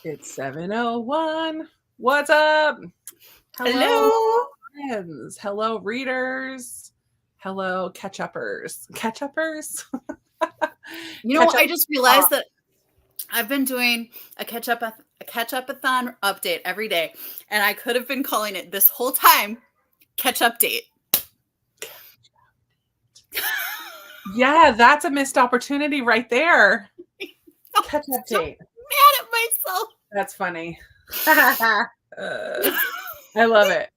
It's 7:01. What's up? Hello. Friends. Hello, readers. Hello, catch-uppers. Catch-uppers? I just realized that I've been doing a catch-upathon update every day, and I could have been calling it this whole time catch update. Yeah, that's a missed opportunity right there. Catch update. Mad at myself. That's funny. I love it.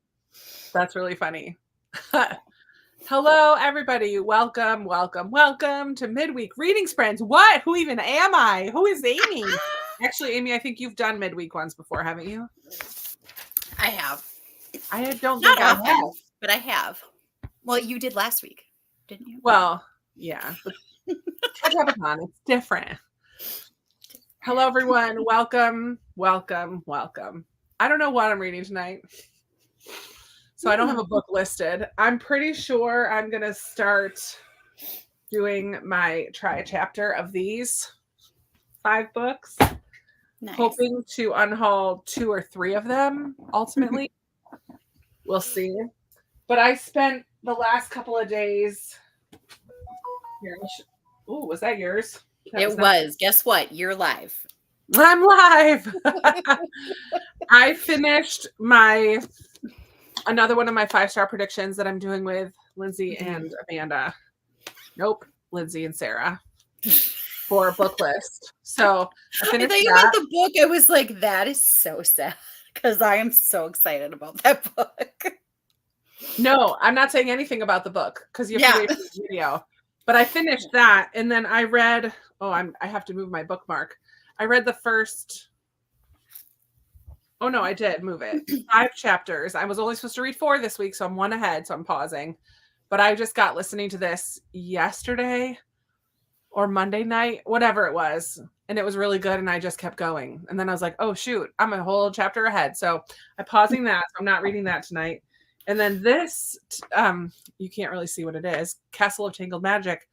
That's really funny. Hello, everybody. Welcome to Midweek Reading Sprints. What? Who even am I? Who is Amy? Actually, Amy, I think you've done midweek ones before, haven't you? I have. I don't Not think often, I have. but I have. Well, you did last week, didn't you? Well, yeah. Ketchupathon, it's different. Hello, everyone. Welcome. I don't know what I'm reading tonight. So I don't have a book listed. I'm pretty sure I'm going to start doing my try a chapter of these 5 books. Nice. Hoping to unhaul 2 or 3 of them ultimately. We'll see. But I spent the last couple of days here. Oh, was that yours? It was. Guess what? You're live. I'm live. I finished another one of my 5-star predictions that I'm doing with Lindsay and Amanda. Nope, Lindsay and Sarah for a book list. So I thought you meant the book. I was like, that is so sad because I am so excited about that book. No, I'm not saying anything about the book because you have to wait for the video. But I finished that, and then I read. I have to move my bookmark. I read the first. Oh no, I did move it. 5 chapters. I was only supposed to read 4 this week, so I'm 1 ahead. So I'm pausing. But I just got listening to this yesterday or Monday night, whatever it was, and it was really good. And I just kept going. And then I was like, oh shoot, I'm a whole chapter ahead. So I'm pausing that. So I'm not reading that tonight. And then this, you can't really see what it is. Castle of Tangled Magic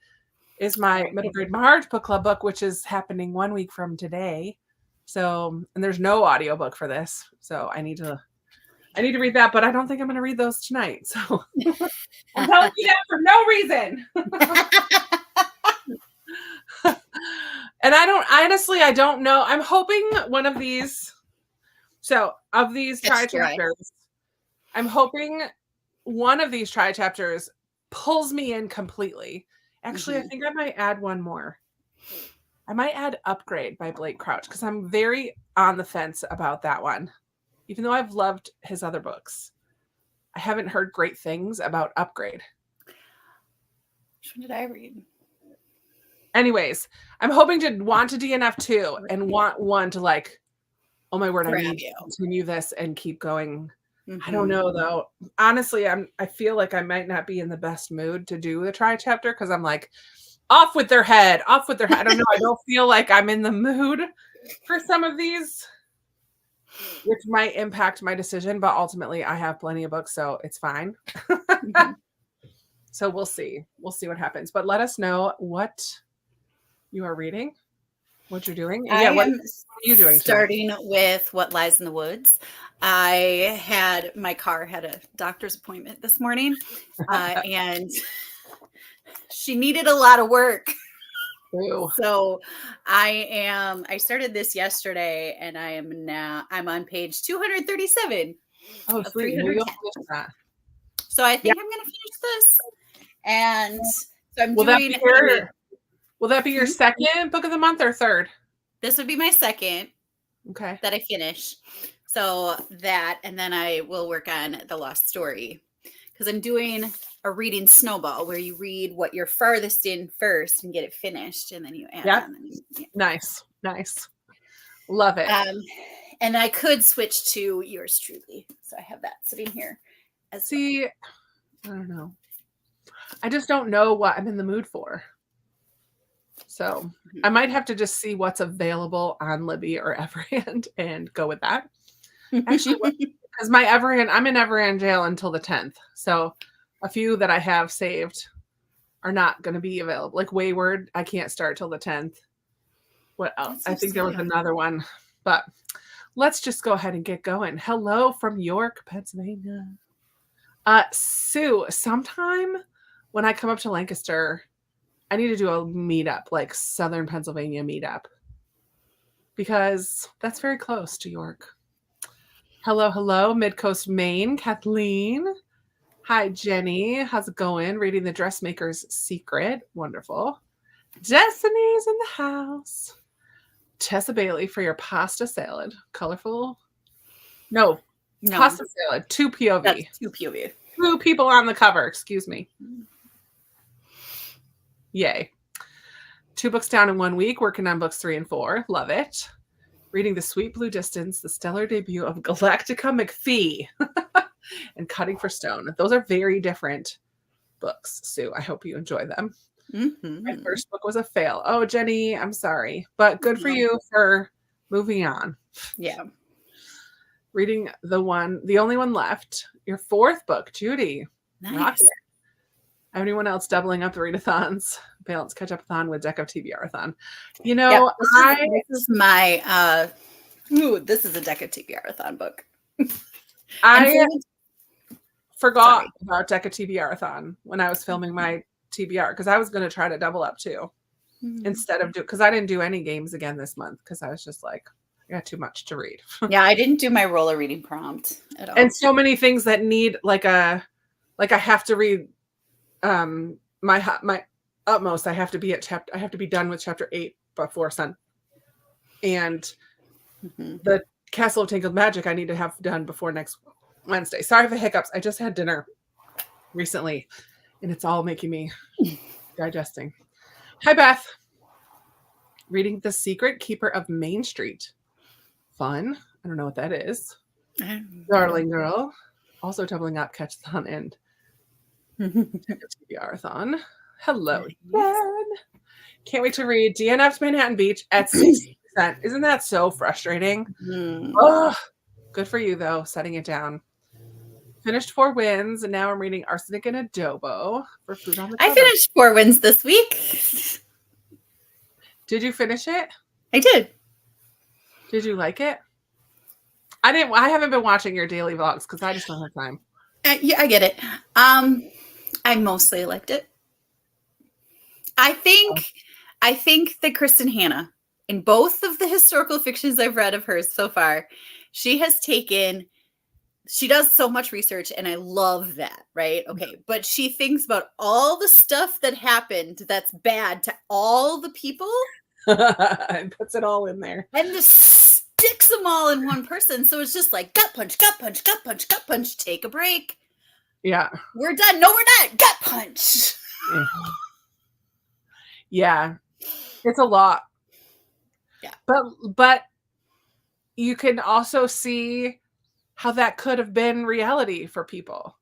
is my middle grade Marge book club book, which is happening 1 week from today. So, and there's no audiobook for this. So I need to read that, but I don't think I'm going to read those tonight. So I'm telling you that for no reason. And I don't know. I'm hoping one of these, of these try chapters, I'm hoping one of these try chapters pulls me in completely. Actually, I think I might add one more. I might add Upgrade by Blake Crouch because I'm very on the fence about that one. Even though I've loved his other books, I haven't heard great things about Upgrade. Which one did I read? Anyways, I'm hoping to want to DNF too and want one to like, oh my word, I need to continue this and keep going. I don't know though. Honestly, I feel like I might not be in the best mood to do the try chapter because I'm like, off with their head. I don't know. I don't feel like I'm in the mood for some of these, which might impact my decision, but ultimately I have plenty of books, so it's fine. So we'll see. We'll see what happens. But let us know what you are reading, what you're doing. Yeah, what are you doing? Starting with What Lies in the Woods. My car had a doctor's appointment this morning, and she needed a lot of work. Ooh. So I started this yesterday, and I'm on page 237. Oh, sweet. So I think I'm going to finish this. And so I'm will that be your second book of the month or third? This would be my second. Okay. That I finish. So that, and then I will work on The Lost Story because I'm doing a reading snowball where you read what you're farthest in first and get it finished, and then you add on. Nice. Love it. And I could switch to Yours Truly. So I have that sitting here. I don't know. I just don't know what I'm in the mood for. So I might have to just see what's available on Libby or Everand and go with that. Actually, because I'm in Everand jail until the 10th. So a few that I have saved are not going to be available. Like Wayward, I can't start till the 10th. What else? I think there was another one. But let's just go ahead and get going. Hello from York, Pennsylvania. Sue, sometime when I come up to Lancaster, I need to do a meetup, like Southern Pennsylvania meetup, because that's very close to York. Hello, Mid-Coast Maine, Kathleen. Hi, Jenny. How's it going? Reading The Dressmaker's Secret. Wonderful. Destiny's in the house. Tessa Bailey for your pasta salad. Colorful. No. Pasta salad. 2 POV. That's 2 POV. 2 people on the cover. Excuse me. Yay. 2 books down in 1 week. Working on books 3 and 4. Love it. Reading The Sweet Blue Distance, the stellar debut of Galactica McPhee, and Cutting for Stone. Those are very different books, Sue. I hope you enjoy them. Mm-hmm. My first book was a fail. Oh, Jenny, I'm sorry. But good for you for moving on. Yeah. Reading the only one left. Your 4th book, Judy. Nice. Anyone else doubling up the readathons? Balance Ketchupathon with Deck of TBR-a-thon. You know, this is my this is a Deck of TBR-a-thon book. I forgot about Deck of TBR-a-thon when I was filming my TBR, because I was going to try to double up too, instead of because I didn't do any games again this month because I was just like, I got too much to read. Yeah, I didn't do my roller reading prompt at all. And so many things that need I have to read my utmost. I have to be done with chapter 8 before sun. And the Castle of Tangled Magic I need to have done before next Wednesday. Sorry for the hiccups. I just had dinner recently and it's all making me digesting. Hi, Beth. Reading The Secret Keeper of Main Street. Fun. I don't know what that is. Darling girl. Also doubling up Catch-a-thon and TBR-a-thon. Hello. Ben. Can't wait to read DNF's Manhattan Beach at 60%. Isn't that so frustrating? Oh, good for you, though, setting it down. Finished 4 wins, and now I'm reading Arsenic and Adobo for Food on the Cover. I finished 4 wins this week. Did you finish it? I did. Did you like it? I didn't. I haven't been watching your daily vlogs because I just don't have time. Yeah, I get it. I mostly liked it. I think that Kristen Hanna, in both of the historical fictions I've read of hers so far, she does so much research, and I love that, right? Okay, but she thinks about all the stuff that happened that's bad to all the people and puts it all in there. And just sticks them all in one person. So it's just like gut punch, gut punch, gut punch, gut punch, take a break. Yeah. We're done. No, we're not. Gut punch. Yeah. It's a lot. Yeah. But you can also see how that could have been reality for people.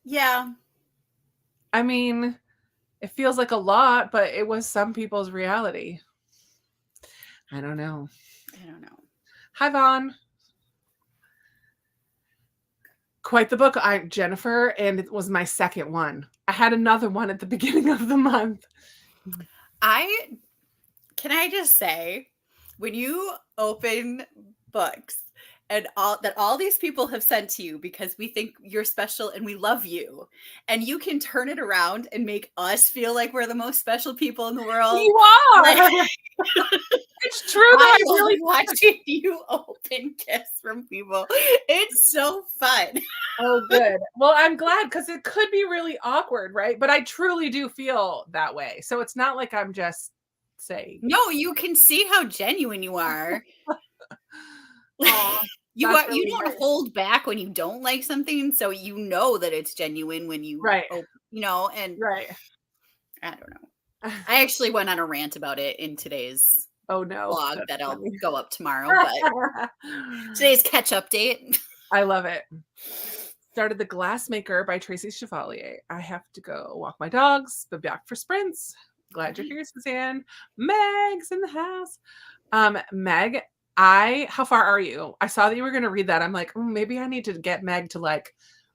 Yeah. I mean, it feels like a lot, but it was some people's reality. I don't know. Hi, Vaughn. Quite the book, Jennifer, and it was my 2nd one. I had another one at the beginning of the month. Can I just say, when you open books and all these people have sent to you because we think you're special and we love you, and you can turn it around and make us feel like we're the most special people in the world. You are. It's true. I really watching you open gifts from people. It's so fun. Oh, good. Well, I'm glad, because it could be really awkward, right? But I truly do feel that way. So it's not like I'm just saying. No, you can see how genuine you are. You don't hold back when you don't like something, so you know that it's genuine when you right. And right. I don't know. I actually went on a rant about it in today's vlog that I'll go up tomorrow, but today's catch update. I love it. Started The Glassmaker by Tracy Chevalier. I have to go walk my dogs, but back for sprints. Glad you're here, Suzanne. Meg's in the house. Meg, how far are you? I saw that you were going to read that. I'm like, maybe I need to get Meg to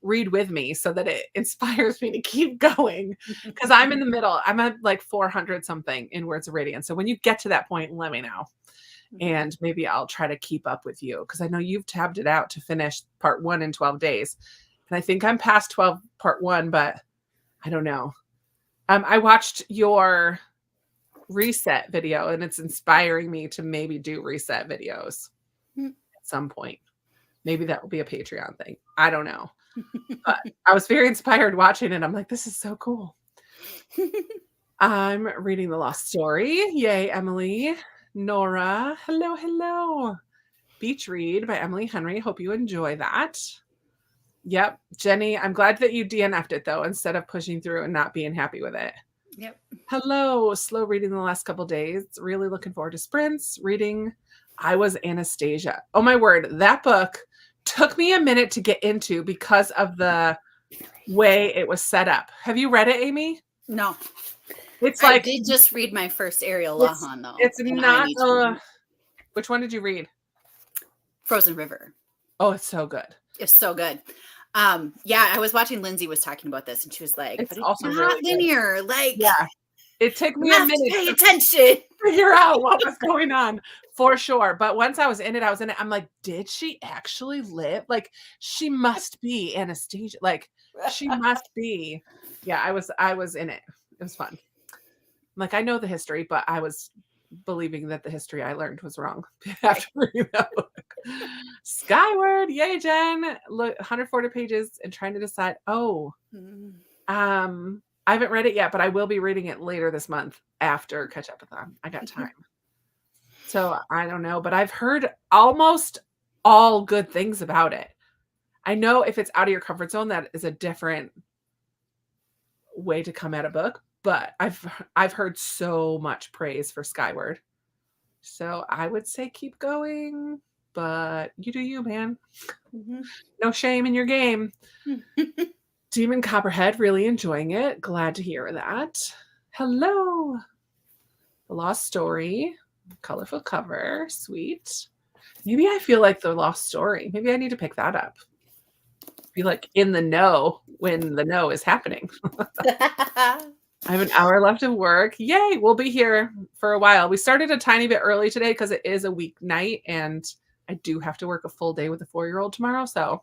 read with me so that it inspires me to keep going, because I'm in the middle. I'm at 400 something in Words of Radiance. So when you get to that point, let me know. and maybe I'll try to keep up with you because I know you've tabbed it out to finish part 1 in 12 days. And I think I'm past 12 part 1, but I don't know. I watched your reset video and it's inspiring me to maybe do reset videos at some point. Maybe that will be a Patreon thing. I don't know. But I was very inspired watching it. I'm like, this is so cool. I'm reading The Lost Story. Yay, Emily. Nora. Hello, hello. Beach Read by Emily Henry. Hope you enjoy that. Yep. Jenny, I'm glad that you DNF'd it though, instead of pushing through and not being happy with it. Yep. Hello. Slow reading the last couple days. Really looking forward to sprints. Reading I Was Anastasia. Oh my word. That book took me a minute to get into because of the way it was set up. Have you read it, Amy? No. It's like, I did just read my first Ariel Lahan though. It's not which one did you read? Frozen River. Oh, it's so good. It's so good. Yeah, I was watching Lindsay was talking about this and she was like, it's but also it's really not linear. Good. Like, yeah, it took me a minute to pay to attention. figure out what was going on for sure. But once I was in it. I'm like, did she actually live? Like, she must be Anastasia. Like, she must be. Yeah, I was in it. It was fun. Like, I know the history, but I was believing that the history I learned was wrong after reading that book. Skyward, yay, Jen! Look, 140 pages and trying to decide. I haven't read it yet, but I will be reading it later this month after Ketchupathon. I got time, so I don't know. But I've heard almost all good things about it. I know if it's out of your comfort zone, that is a different way to come at a book. But I've heard so much praise for Skyward. So I would say keep going, but you do you, man. No shame in your game. Demon Copperhead, really enjoying it. Glad to hear that. Hello. The Lost Story. Colorful cover. Sweet. Maybe I feel like The Lost Story. Maybe I need to pick that up. Be like in the know when the know is happening. I have an hour left of work. Yay, we'll be here for a while. We started a tiny bit early today because it is a weeknight and I do have to work a full day with a 4-year-old tomorrow. So,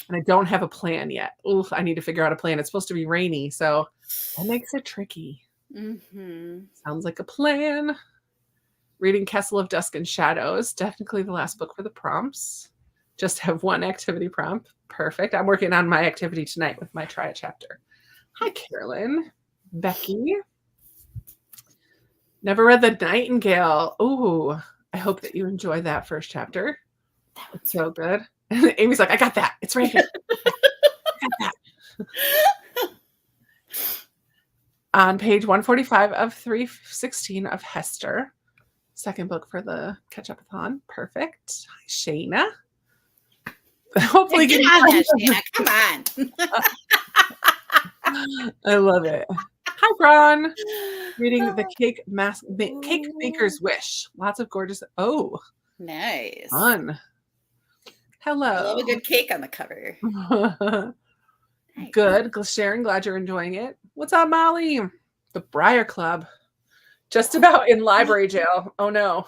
and I don't have a plan yet. Oof, I need to figure out a plan. It's supposed to be rainy, so that makes it tricky. Sounds like a plan. Reading Castle of Dusk and Shadows. Technically the last book for the prompts. Just have one activity prompt. Perfect. I'm working on my activity tonight with my try a chapter. Hi, Carolyn. Becky. Never read The Nightingale. Ooh, I hope that you enjoy that first chapter. That was so good. And Amy's like, I got that. It's right here. I got that. On page 145 of 316 of Hester. Second book for the Ketchupathon. Perfect. Hi, Shayna. Hopefully, get on that, Shayna. Come on. I love it. Hi, Ron. Reading the Cake Maker's Wish. Lots of gorgeous. Oh, nice. Fun. Hello. I love a good cake on the cover. Good. Sharon, glad you're enjoying it. What's up, Molly? The Briar Club. Just about in library jail. Oh, no.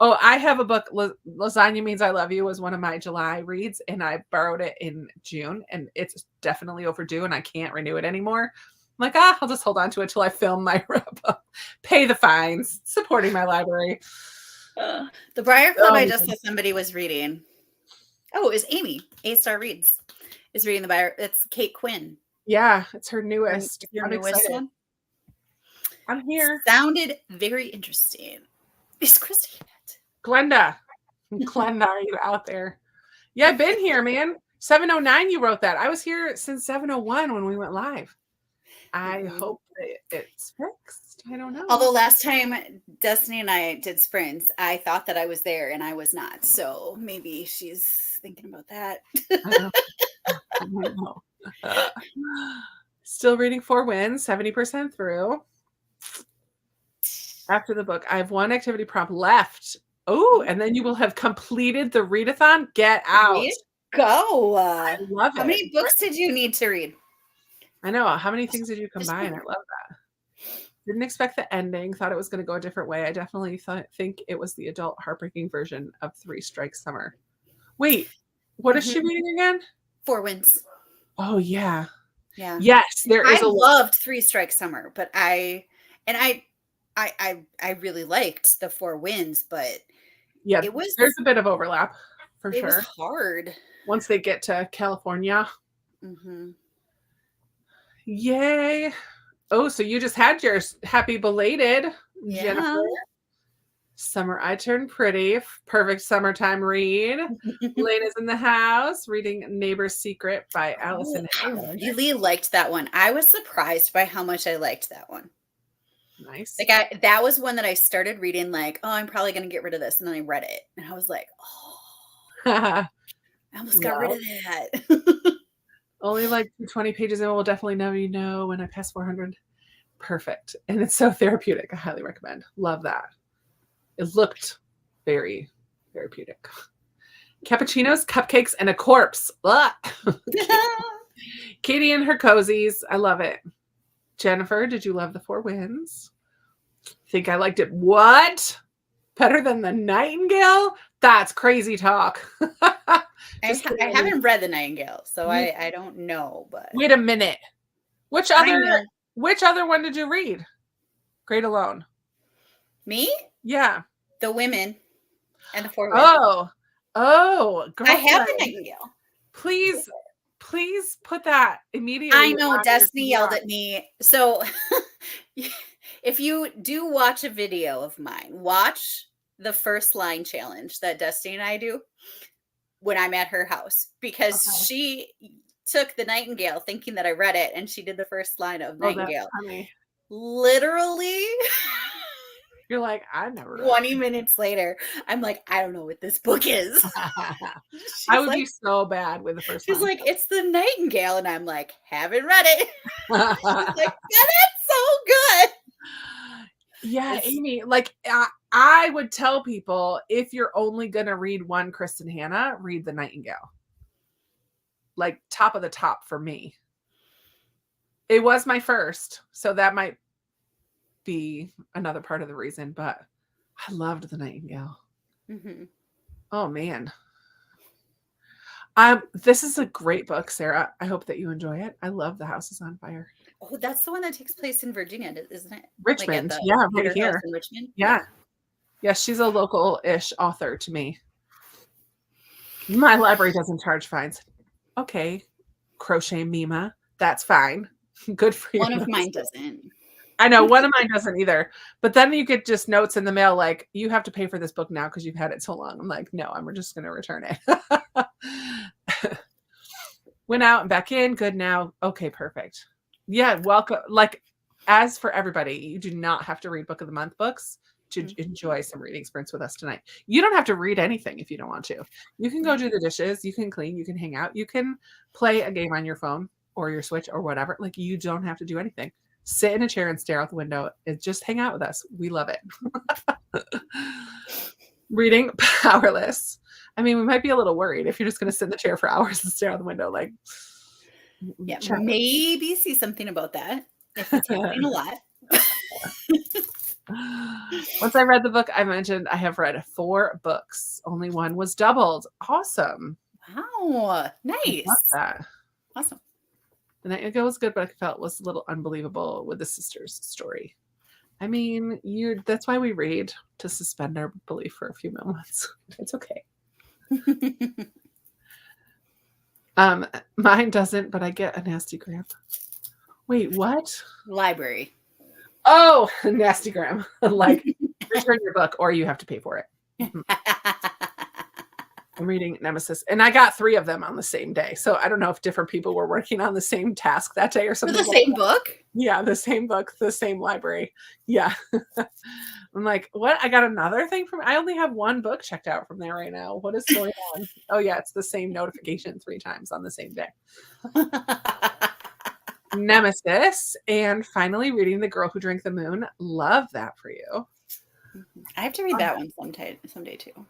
Oh, I have a book. Lasagna Means I Love You was one of my July reads, and I borrowed it in June, and it's definitely overdue, and I can't renew it anymore. I'm like, I'll just hold on to it till I film my wrap-up. Pay the fines. Supporting my library. The Briar Club, I just saw somebody was reading. Oh, it was Amy. A-Star Reads is reading the Briar. It's Kate Quinn. Yeah, it's her newest. Your newest one? I'm here. Sounded very interesting. Is Christy in it? Glenda, are you out there? Yeah, I've been here, man. 7:09, you wrote that. I was here since 7:01 when we went live. I hope it's fixed. I don't know. Although last time Destiny and I did sprints, I thought that I was there and I was not. So maybe she's thinking about that. I don't know. Still reading 4 Winds, 70% through. After the book, I have one activity prompt left. Oh, and then you will have completed the readathon. Get out. Go. I love it. How many books did you need to read? I know. How many things did you combine? I love that. Didn't expect the ending. Thought it was going to go a different way. I definitely think it was the adult heartbreaking version of Three Strikes Summer. Wait, what is she reading again? Four Winds. Oh yeah. Yeah. Yes, there is I loved Three Strikes Summer, but I really liked the Four Winds, but yeah, there's a bit of overlap for sure. It was hard once they get to California. Yay. Oh, so you just had yours. Happy belated, Jennifer. Summer I Turned Pretty. Perfect summertime read. Lena's in the house reading Neighbor's Secret by Allison. I really liked that one. I was surprised by how much I liked that one. Nice. Like that was one that I started reading like, oh, I'm probably going to get rid of this. And then I read it and I was like, oh, I almost got rid of that. Only like 20 pages and we'll definitely know you know when I pass 400. Perfect. And it's so therapeutic. I highly recommend. Love that. It looked very therapeutic. Cappuccinos, cupcakes, and a corpse. Katie and her cozies. I love it. Jennifer, did you love the Four Winds? Think I liked it. What? Better than the Nightingale? That's crazy talk. I haven't read the Nightingale, so I don't know. But wait a minute. Which other one did you read? Great Alone. Me? Yeah. The Women and the Four Winds. Oh, girlfriend. I have the Nightingale. Please put that immediately. I know Destiny yelled at me. So if you do watch a video of mine, watch the first line challenge that Destiny and I do when I'm at her house, because she took the Nightingale thinking that I read it, and she did the first line of Nightingale. Literally. You're like, I never read 20 minutes later, I'm like, I don't know what this book is. I would be so bad with the first She's like, it's the Nightingale. And I'm like, haven't read it. She's like, yeah, that's so good. Yeah, Amy, like I would tell people, if you're only going to read one Kristen Hanna, read The Nightingale. Like top of the top for me. It was my first, so that might be another part of the reason, but I loved The Nightingale. Oh man. This is a great book, Sarah. I hope that you enjoy it. I love The House is on Fire. Oh, that's the one that takes place in Virginia, isn't it? Richmond. Like yeah, right here. In Richmond. Yeah. Yeah, she's a local-ish author to me. My library doesn't charge fines. Okay. Crochet Mima. That's fine. Good for you. One of mine doesn't. I know, one of mine doesn't either. But then you get just notes in the mail like, you have to pay for this book now because you've had it so long. I'm like, no, I'm just going to return it. Went out and back in. Good now. Okay, perfect. Yeah, welcome. Like, as for everybody, you do not have to read Book of the Month books to enjoy some reading experience with us tonight. You don't have to read anything if you don't want to. You can go do the dishes. You can clean. You can hang out. You can play a game on your phone or your Switch or whatever. Like, you don't have to do anything. Sit in a chair and stare out the window and just hang out with us. We love it. Reading Powerless. I mean, we might be a little worried if you're just going to sit in the chair for hours and stare out the window. Like, yeah, maybe see something about that if it's happening a lot. Once I read the book I mentioned, I have read 4 books. Only one was doubled. Awesome. Wow. Nice. I love that. Awesome. The Nightingale was good, but I felt it was a little unbelievable with the sisters' story. I mean, that's why we read, to suspend our belief for a few moments. It's okay. Mine doesn't, but I get a nasty gram. Wait, what? Library. Oh, nasty gram. Like, return your book or you have to pay for it. I'm reading Nemesis, and I got 3 of them on the same day. So I don't know if different people were working on the same task that day or something. For the same book? Yeah, the same book, the same library. Yeah. I'm like, what? I got another thing from, I only have 1 book checked out from there right now. What is going on? Oh yeah, it's the same notification 3 times on the same day. Nemesis, and finally reading The Girl Who Drank the Moon. Love that for you. I have to read that one someday too.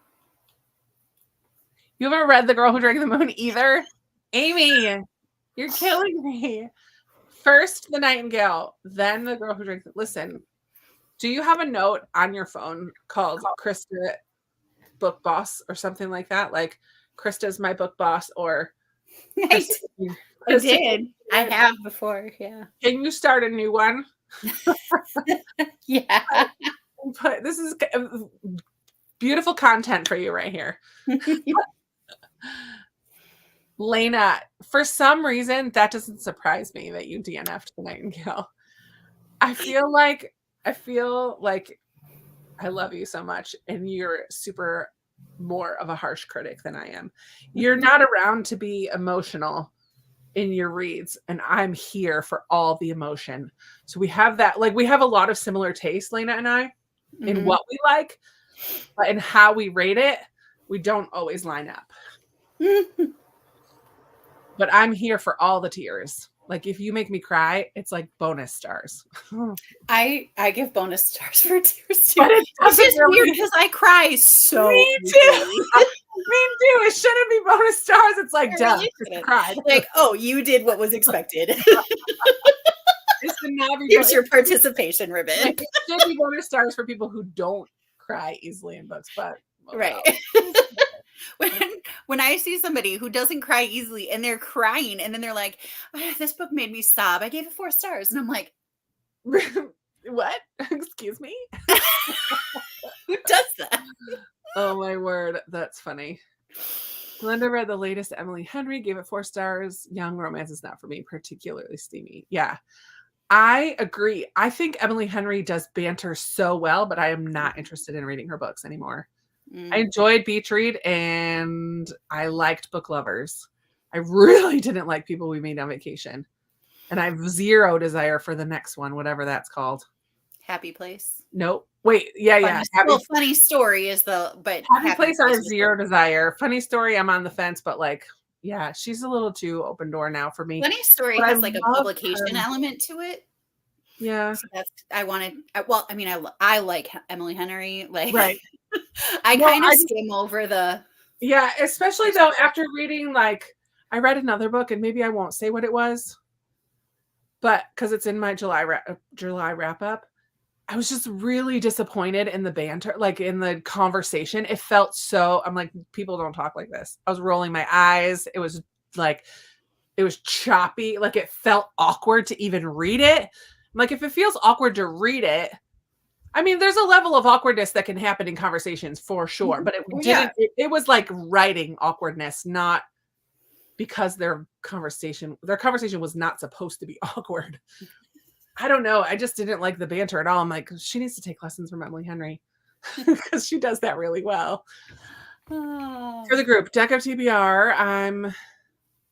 You haven't read The Girl Who Drank the Moon either? Amy, you're killing me. First, the Nightingale, then the Girl Who Drinks. Listen, do you have a note on your phone called Krista Book Boss or something like that? Like Krista's my book boss or I did. I have before. Yeah. Can you start a new one? Yeah. But this is beautiful content for you right here. Lena, for some reason, that doesn't surprise me that you DNF'd the Nightingale. I feel like I love you so much, and you're super more of a harsh critic than I am. You're not around to be emotional in your reads, and I'm here for all the emotion. So we have that, like we have a lot of similar tastes, Lena and I, in what we like, but in how we rate it, we don't always line up. But I'm here for all the tears. Like if you make me cry, it's like bonus stars. I give bonus stars for tears too. But it's just weird because I cry so. Me too. Me too. It shouldn't be bonus stars. It's like duh. Really cried. Like, oh, you did what was expected. Here's your participation ribbon. Like, it should be bonus stars for people who don't cry easily in books, but right. When I see somebody who doesn't cry easily and they're crying and then they're like, oh, this book made me sob. I gave it 4 stars. And I'm like, what? Excuse me? Who does that? Oh my word. That's funny. Glenda read the latest Emily Henry, gave it 4 stars. Young romance is not for me, particularly steamy. Yeah. I agree. I think Emily Henry does banter so well, but I am not interested in reading her books anymore. I enjoyed Beach Read and I liked Book Lovers. I really didn't like People We Meet on Vacation. And I have zero desire for the next one, whatever that's called. Happy Place? Nope. Wait, yeah. Funny Story is but Happy Place I have zero desire. Funny Story, I'm on the fence, but like, yeah, she's a little too open door now for me. Funny Story has like a publication element to it. Yeah. So I like Emily Henry. Like, right. I kind of skim over the. Yeah, especially though after reading, like, I read another book and maybe I won't say what it was, but because it's in my July wrap up, I was just really disappointed in the banter, like in the conversation. It felt so, I'm like, people don't talk like this. I was rolling my eyes. It was like, it was choppy. Like it felt awkward to even read it. Like if it feels awkward to read it, I mean, there's a level of awkwardness that can happen in conversations for sure, but it didn't, it was like writing awkwardness, not because their conversation was not supposed to be awkward. I don't know. I just didn't like the banter at all. I'm like, she needs to take lessons from Emily Henry because she does that really well. For the group, Deck of TBR, I'm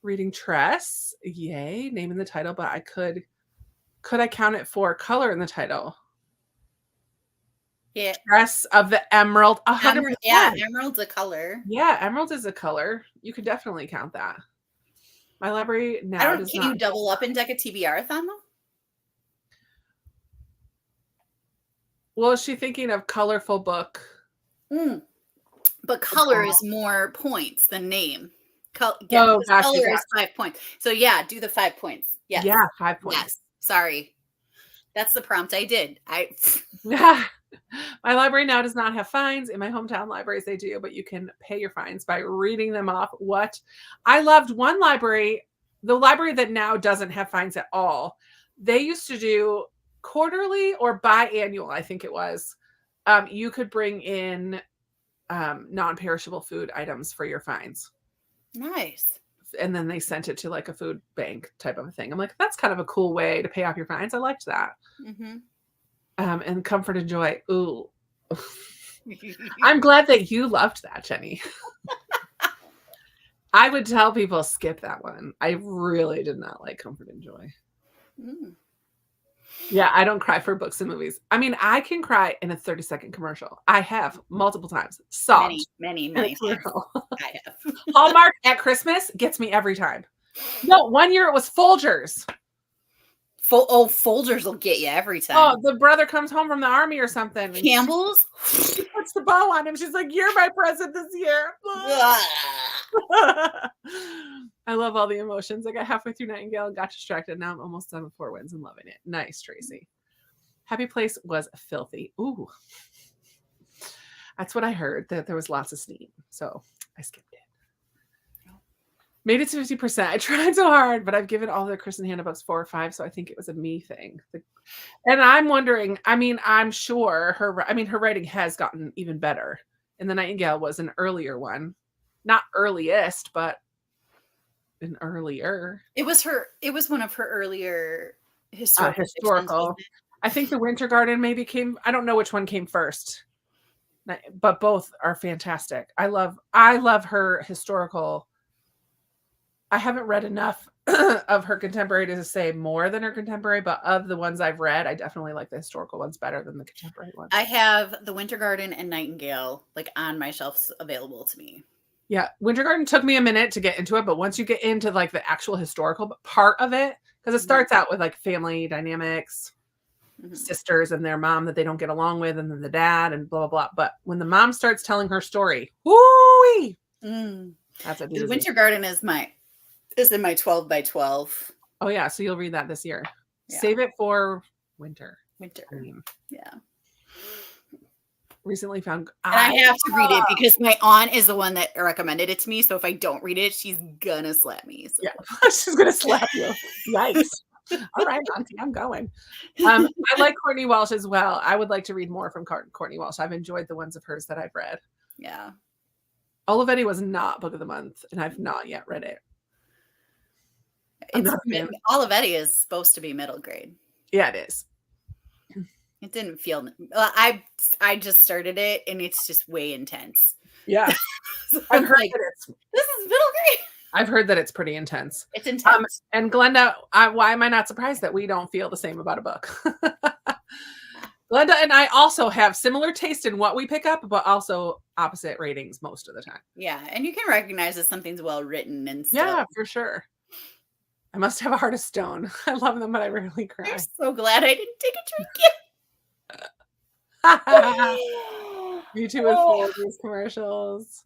reading Tress. Yay, name in the title, but I could I count it for color in the title? Yeah. Tress of the Emerald. 100%. Yeah, Emerald's a color. Yeah, Emerald is a color. You could definitely count that. My library now can you double up in Deck of TBR-a-thon though? Well, is she thinking of colorful book? But color is more points than name. Color is 5 points. So yeah, do the 5 points. Yes. Yeah, 5 points. Yes. Sorry. That's the prompt I did. My library now does not have fines. In my hometown libraries, they do, but you can pay your fines by reading them off. What I loved one library, the library that now doesn't have fines at all. They used to do quarterly or biannual, I think it was. You could bring in non-perishable food items for your fines. Nice. And then they sent it to like a food bank type of a thing. I'm like, that's kind of a cool way to pay off your fines. I liked that. And Comfort and Joy. Ooh. I'm glad that you loved that, Jenny. I would tell people skip that one. I really did not like Comfort and Joy. Yeah, I don't cry for books and movies. I mean, I can cry in a 30-second commercial. I have multiple times. Many times. I have. Hallmark at Christmas gets me every time. No, one year it was Folgers. Folgers will get you every time. Oh, the brother comes home from the army or something. Campbell's? She puts the bow on him. She's like, "You're my present this year." I love all the emotions. I got halfway through Nightingale and got distracted. Now I'm almost done with Four Winds and loving it. Nice, Tracy. Happy Place was filthy. Ooh. That's what I heard, that there was lots of steam. So I skipped it. Made it to 50%. I tried so hard, but I've given all the Kristen Hanna books 4 or 5, so I think it was a me thing. And I'm wondering, I mean, I'm sure her writing has gotten even better. And The Nightingale was an earlier one. Not earliest, but an earlier. It was one of her earlier historical. I think The Winter Garden maybe came, I don't know which one came first. But both are fantastic. I love her historical. I haven't read enough of her contemporary to say more than her contemporary, but of the ones I've read, I definitely like the historical ones better than the contemporary ones. I have The Winter Garden and Nightingale like on my shelves available to me. Yeah, Winter Garden took me a minute to get into it, but once you get into like the actual historical part of it, because it starts out with like family dynamics, sisters and their mom that they don't get along with, and then the dad and blah, blah, blah. But when the mom starts telling her story, whoo-wee, that's a doozy. The Winter Garden is in my 12 by 12. Oh yeah, so you'll read that this year. Yeah. Save it for winter. Yeah. Recently found. And I have to read it because my aunt is the one that recommended it to me. So if I don't read it, she's gonna slap me. So. Yeah, she's gonna slap you. Yikes. All right, Auntie, I'm going. I like Courtney Walsh as well. I would like to read more from Courtney Walsh. I've enjoyed the ones of hers that I've read. Yeah. Olivetti was not book of the month, and I've not yet read it. Olivetti is supposed to be middle grade. Yeah, it is. It didn't feel. I just started it, and it's just way intense. Yeah, so I've heard that this is middle grade. I've heard that it's pretty intense. It's intense. And Glenda, why am I not surprised that we don't feel the same about a book? Glenda and I also have similar taste in what we pick up, but also opposite ratings most of the time. Yeah, and you can recognize that something's well written and stuff. Yeah, for sure. I must have a heart of stone. I love them, but I rarely cry. I'm so glad I didn't take a drink yet. You too with full of these commercials.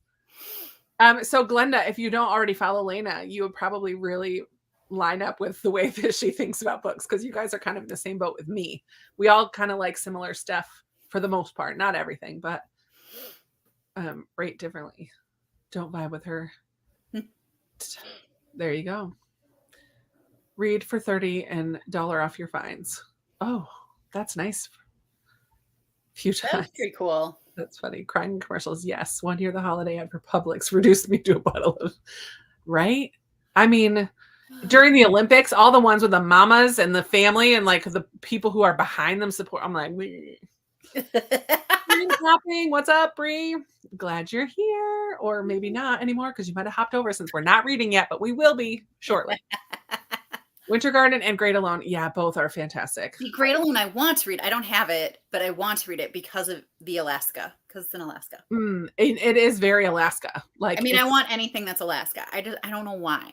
So Glenda, if you don't already follow Lena, you would probably really line up with the way that she thinks about books, because you guys are kind of in the same boat with me. We all kind of like similar stuff for the most part, not everything, but rate differently. Don't vibe with her. There you go. Read for $30 and $1 off your fines. Oh, that's nice. Few times. That's pretty cool. That's funny. Crying commercials. Yes. One year, the holiday ad for Publix reduced me to a bottle of, right? I mean, during the Olympics, all the ones with the mamas and the family and like the people who are behind them support. I'm like, what's up, Bree? Glad you're here. Or maybe not anymore, because you might have hopped over since we're not reading yet, but we will be shortly. Winter Garden and Great Alone. Yeah, both are fantastic. The Great Alone I want to read. I don't have it, but I want to read it because of the Alaska. Because it's in Alaska. It is very Alaska. Like, I mean, I want anything that's Alaska. I don't know why.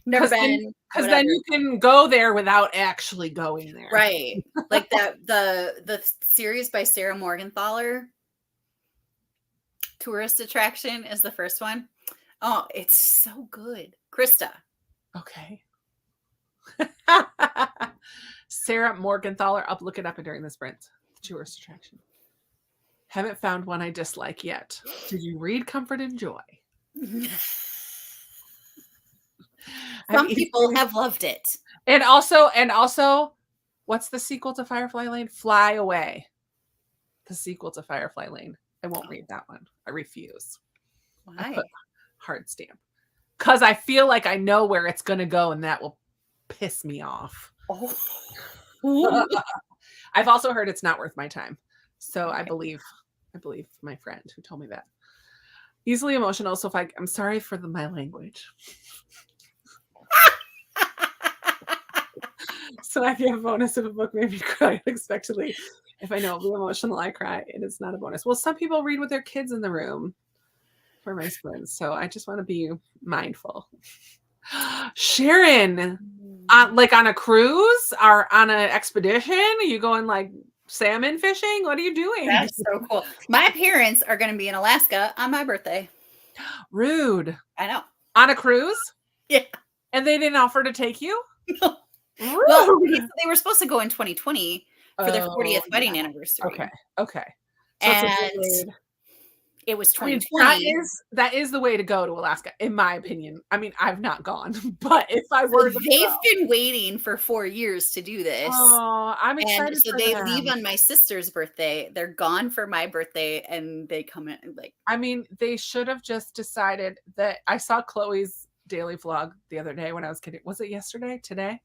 Never been. Because then you can go there without actually going there. Right. Like that the series by Sarah Morgenthaler. Tourist Attraction is the first one. Oh, it's so good. Krista. Okay. Sarah Morgenthaler. I'll look it up during the sprint. Tourist Attraction. Haven't found one I dislike yet. Did you read Comfort and Joy? Some people have loved it. And also, what's the sequel to Firefly Lane? Fly Away. The sequel to Firefly Lane. I won't read that one. I refuse. Why? I put hard stamp. Because I feel like I know where it's going to go, and that will piss me off. Oh. I've also heard it's not worth my time. So I believe my friend who told me that. Easily emotional. So if I'm sorry for my language. So I give a bonus if a book made me cry unexpectedly. If I know it'll be emotional, I cry. It is not a bonus. Well, some people read with their kids in the room for my sprints. So I just want to be mindful. Sharon, like on a cruise or on an expedition? Are you going like salmon fishing? What are you doing? That's so cool. My parents are going to be in Alaska on my birthday. Rude. I know. On a cruise? Yeah. And they didn't offer to take you? No. Rude. Well, they were supposed to go in 2020 for their 40th wedding anniversary. Okay. So and it's it was I mean, 2020. that is the way to go to Alaska, in my opinion. I mean, I've not gone, but if I were to they've been waiting for 4 years to do this. Oh, I'm excited. And so they leave on my sister's birthday. They're gone for my birthday, and they come in like. I mean, they should have just decided that. I saw Chloe's daily vlog the other day when I was kidding. Was it yesterday? Today?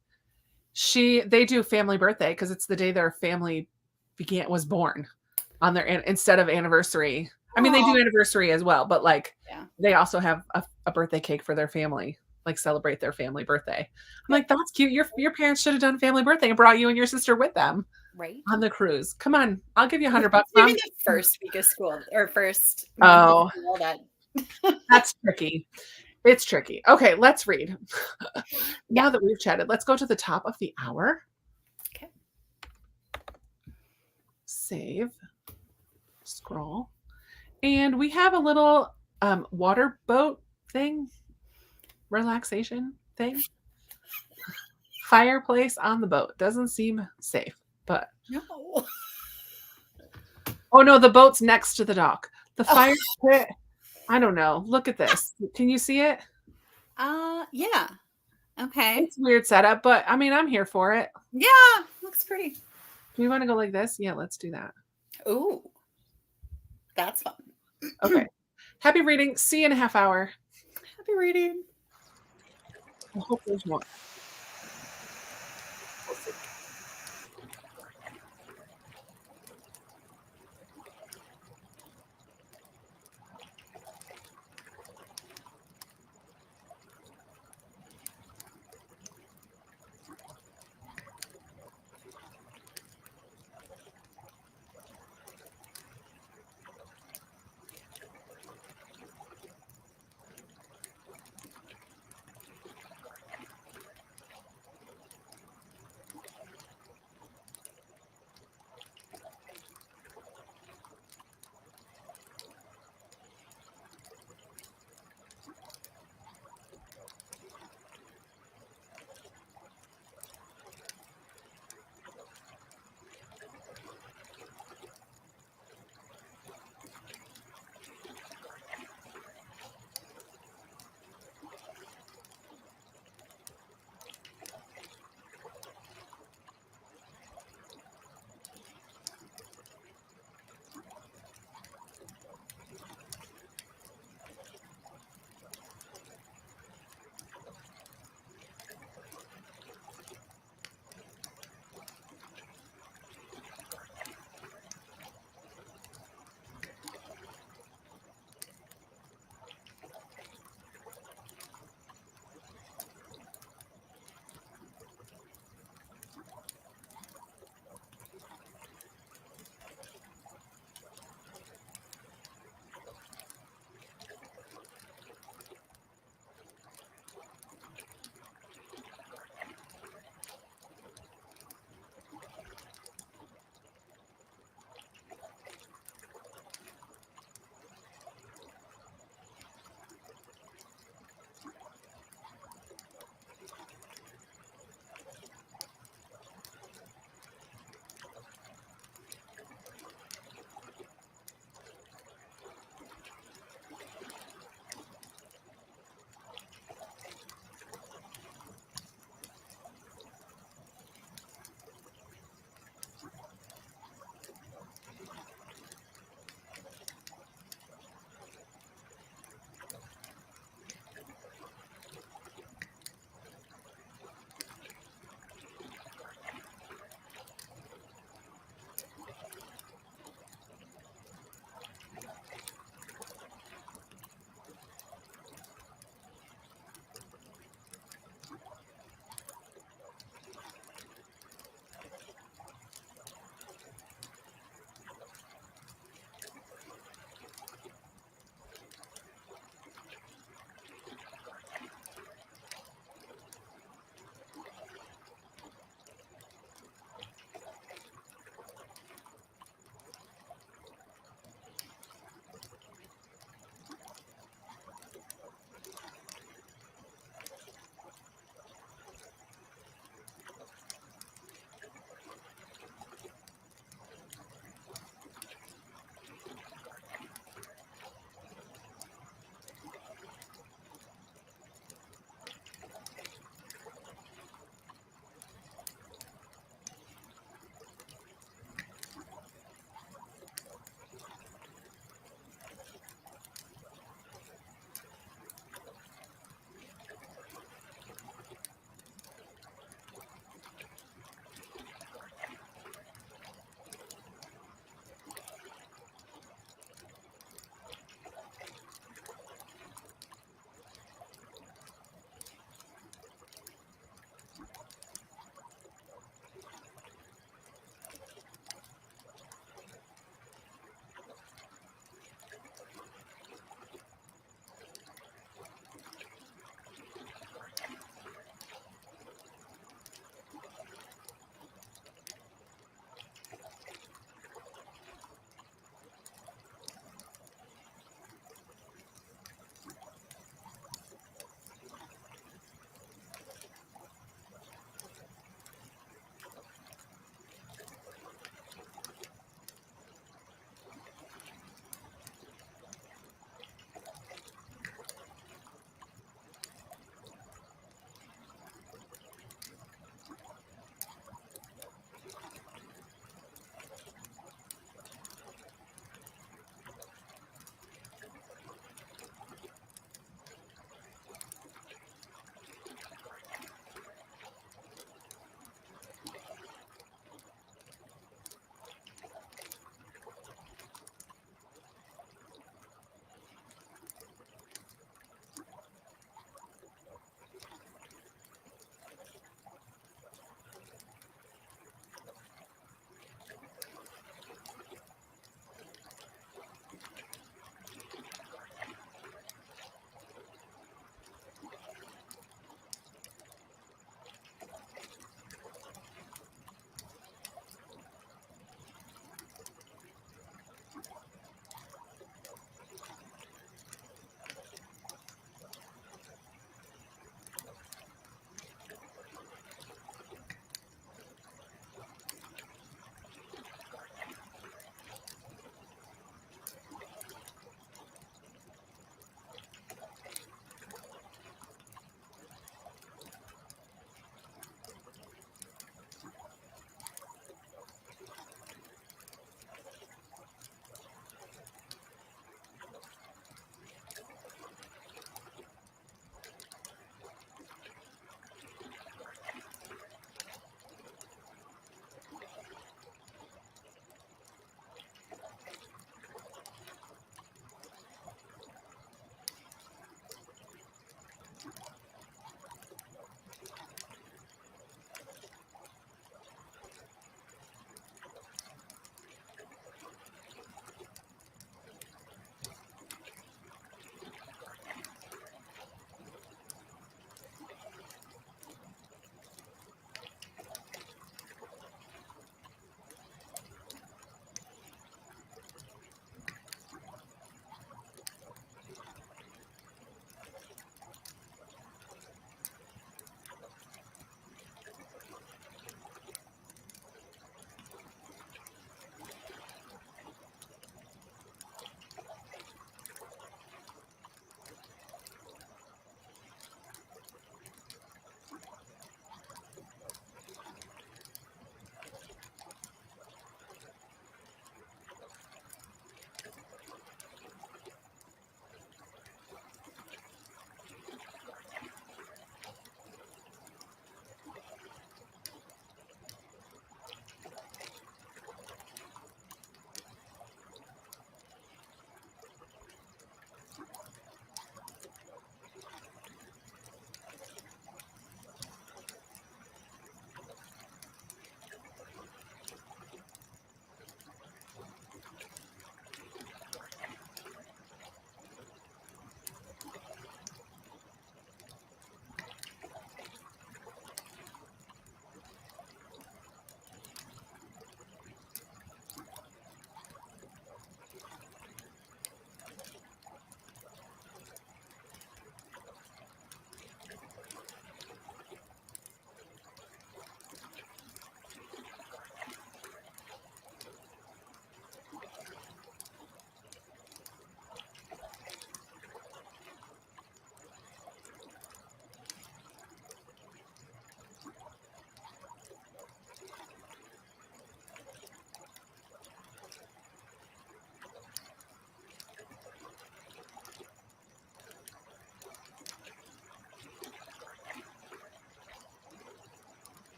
They do family birthday because it's the day their family was born on their instead of anniversary. I mean, they do anniversary as well, but like they also have a birthday cake for their family, like celebrate their family birthday. I'm like, that's cute. Your parents should have done family birthday and brought you and your sister with them, right, on the cruise. Come on, I'll give you $100. Maybe the first week of school or first. That's tricky. It's tricky. Okay, let's read. Now that we've chatted, let's go to the top of the hour. Okay. Save. Scroll. And we have a little water boat thing. Relaxation thing. Fireplace on the boat. Doesn't seem safe, but. No. Oh, no, the boat's next to the dock. The fire pit. I don't know. Look at this. Can you see it? Yeah. Okay. It's weird setup, but I mean, I'm here for it. Yeah, looks pretty. Do we want to go like this? Yeah, let's do that. Ooh. That's fun. Okay. Happy reading. See you in a half hour. Happy reading. I hope there's more. We'll see.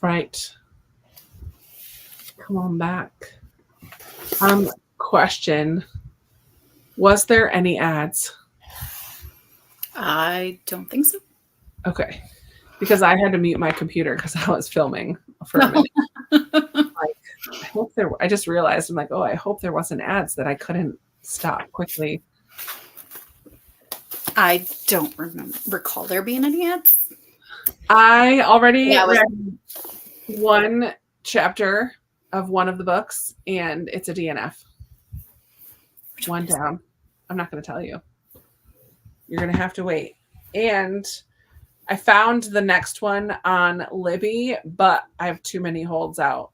Right. Come on back. Question. Was there any ads? I don't think so. Okay. Because I had to mute my computer because I was filming for a minute. I hope I just realized, I'm like, oh, I hope there wasn't ads that I couldn't stop quickly. I don't recall there being any ads. I already read one chapter of one of the books, and it's a DNF. One down. I'm not going to tell you. You're going to have to wait. And I found the next one on Libby, but I have too many holds out.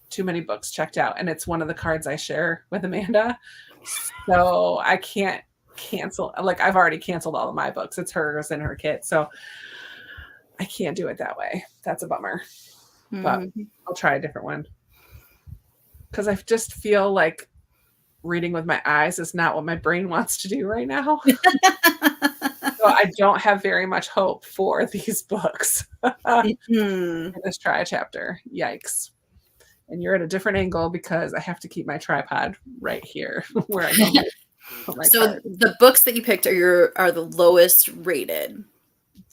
Too many books checked out. And it's one of the cards I share with Amanda. So I can't cancel. Like, I've already canceled all of my books. It's hers and her kit. So I can't do it that way. That's a bummer. But I'll try a different one. Because I just feel like reading with my eyes is not what my brain wants to do right now. So I don't have very much hope for these books. Let's try a chapter. Yikes. And you're at a different angle because I have to keep my tripod right here where I go. So cards. The books that you picked are the lowest rated.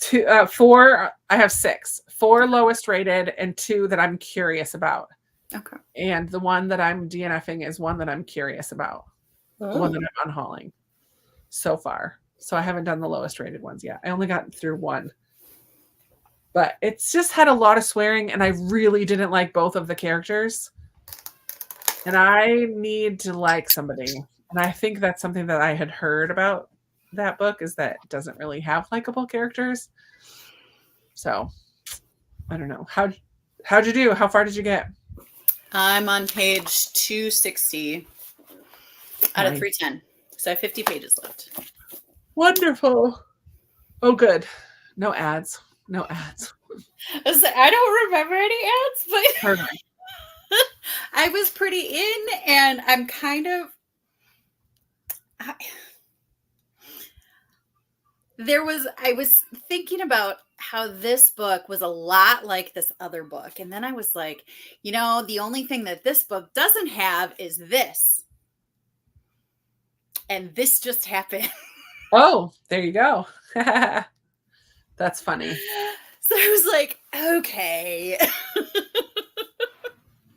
4. I have 6. 4 lowest rated and 2 that I'm curious about. Okay. And the one that I'm DNFing is one that I'm curious about. The one that I'm unhauling so far. So I haven't done the lowest rated ones yet. I only got through one. But it's just had a lot of swearing, and I really didn't like both of the characters. And I need to like somebody. And I think that's something that I had heard about that book, is that it doesn't really have likable characters. So I don't know. How'd you do? How far did you get? I'm on page 260 out of 310. So I have 50 pages left. Wonderful. Oh, good. No ads. No ads. I don't remember any ads, but I was pretty in, and I'm kind of. I was thinking about how this book was a lot like this other book. And then I was like, the only thing that this book doesn't have is this. And this just happened. Oh, there you go. That's funny. So I was like, okay.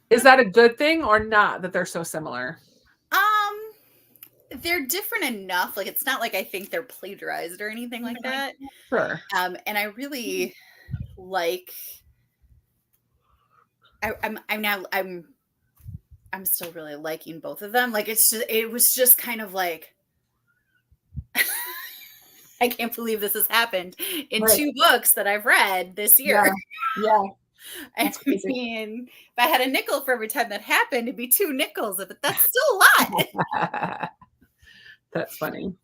Is that a good thing or not, that they're so similar? They're different enough. Like, it's not like I think they're plagiarized or anything like that. Sure. And I really like. I'm still really liking both of them. Like, it was just kind of like, I can't believe this has happened in 2 books that I've read this year. Yeah. I mean, if I had a nickel for every time that happened, it'd be 2 nickels, but that's still a lot. That's funny.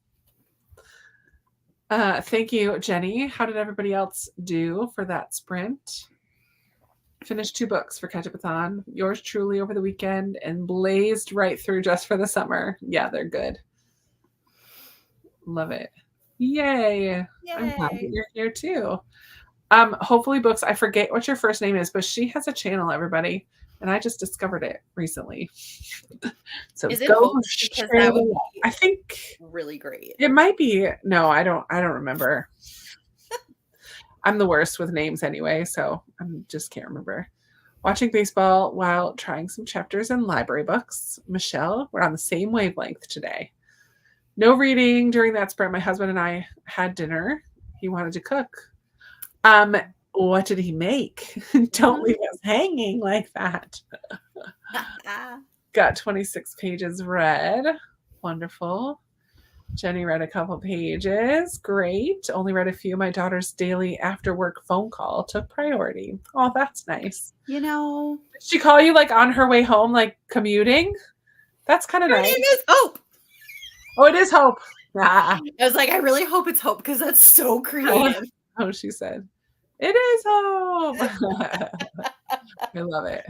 Thank you, Jenny. How did everybody else do for that sprint? Finished 2 books for Ketchupathon. Yours truly over the weekend, and blazed right through just for the summer. Yeah, they're good. Love it. Yay. I'm glad that you're here too. Hopefully Books, I forget what your first name is, but she has a channel, everybody, and I just discovered it recently. So is it Hope? Because that would be I think really great. It might be. No, I don't remember. I'm the worst with names anyway, so I just can't remember. Watching baseball while trying some chapters in library books. Michelle, we're on the same wavelength today. No reading during that sprint. My husband and I had dinner. He wanted to cook. What did he make? Don't leave us hanging like that. Got 26 pages read. Wonderful. Jenny read a couple pages. Great. Only read a few. My daughter's daily after work phone call took priority. Oh, that's nice. Did she call you like on her way home, like commuting? That's kind of nice. Her name is Hope. Oh, it is Hope. Ah. I was like, I really hope it's Hope because that's so creative. Oh, she said, it is Hope. I love it.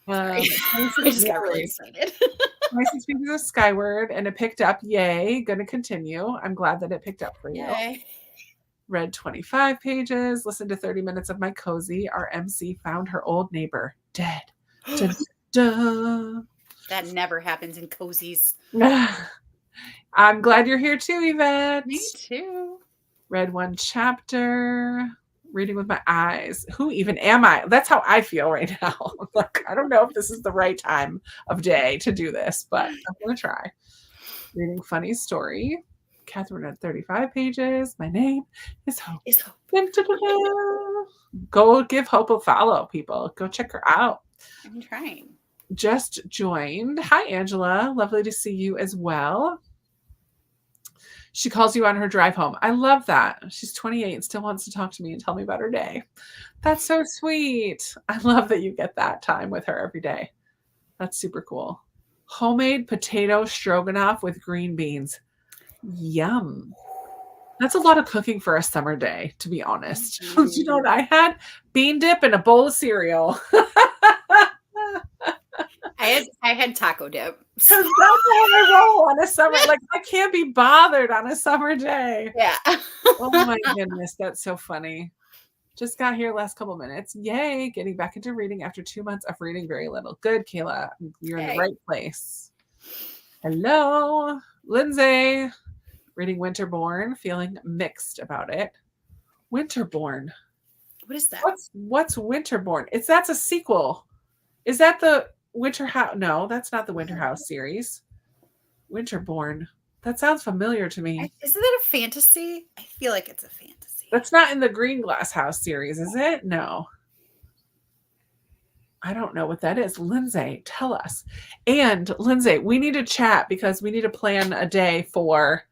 I just got really excited. 26 pages of Skyward, and it picked up. Yay. Going to continue. I'm glad that it picked up for you. Yay. Read 25 pages, listened to 30 minutes of my cozy. Our MC found her old neighbor dead. Dun, dun. That never happens in cozies. I'm glad you're here too, Yvette. Me too. Read one chapter. Reading with my eyes. Who even am I? That's how I feel right now. Like, I don't know if this is the right time of day to do this, but I'm going to try. Reading funny story. Catherine read 35 pages. My name is Hope. Go give Hope a follow, people. Go check her out. I'm trying. Just joined. Hi, Angela. Lovely to see you as well. She calls you on her drive home. I love that. She's 28 and still wants to talk to me and tell me about her day. That's so sweet. I love that you get that time with her every day. That's super cool. Homemade potato stroganoff with green beans. Yum. That's a lot of cooking for a summer day, to be honest. Mm-hmm. You know what I had? Bean dip and a bowl of cereal. I had taco dip. That's how I roll on a summer. Like, I can't be bothered on a summer day. Yeah. Oh my goodness, that's so funny. Just got here last couple minutes. Yay, getting back into reading after 2 months of reading very little. Good, Kayla. You're in the right place. Hello, Lindsay. Reading Winterborn, feeling mixed about it. Winterborn. What is that? What's Winterborn? That's a sequel. Is that the Winter House? No, that's not the Winter House series. Winterborn. That sounds familiar to me. Isn't it a fantasy? I feel like it's a fantasy. That's not in the Green Glass House series, is it? No. I don't know what that is. Lindsay, tell us. And Lindsay, we need to chat because we need to plan a day for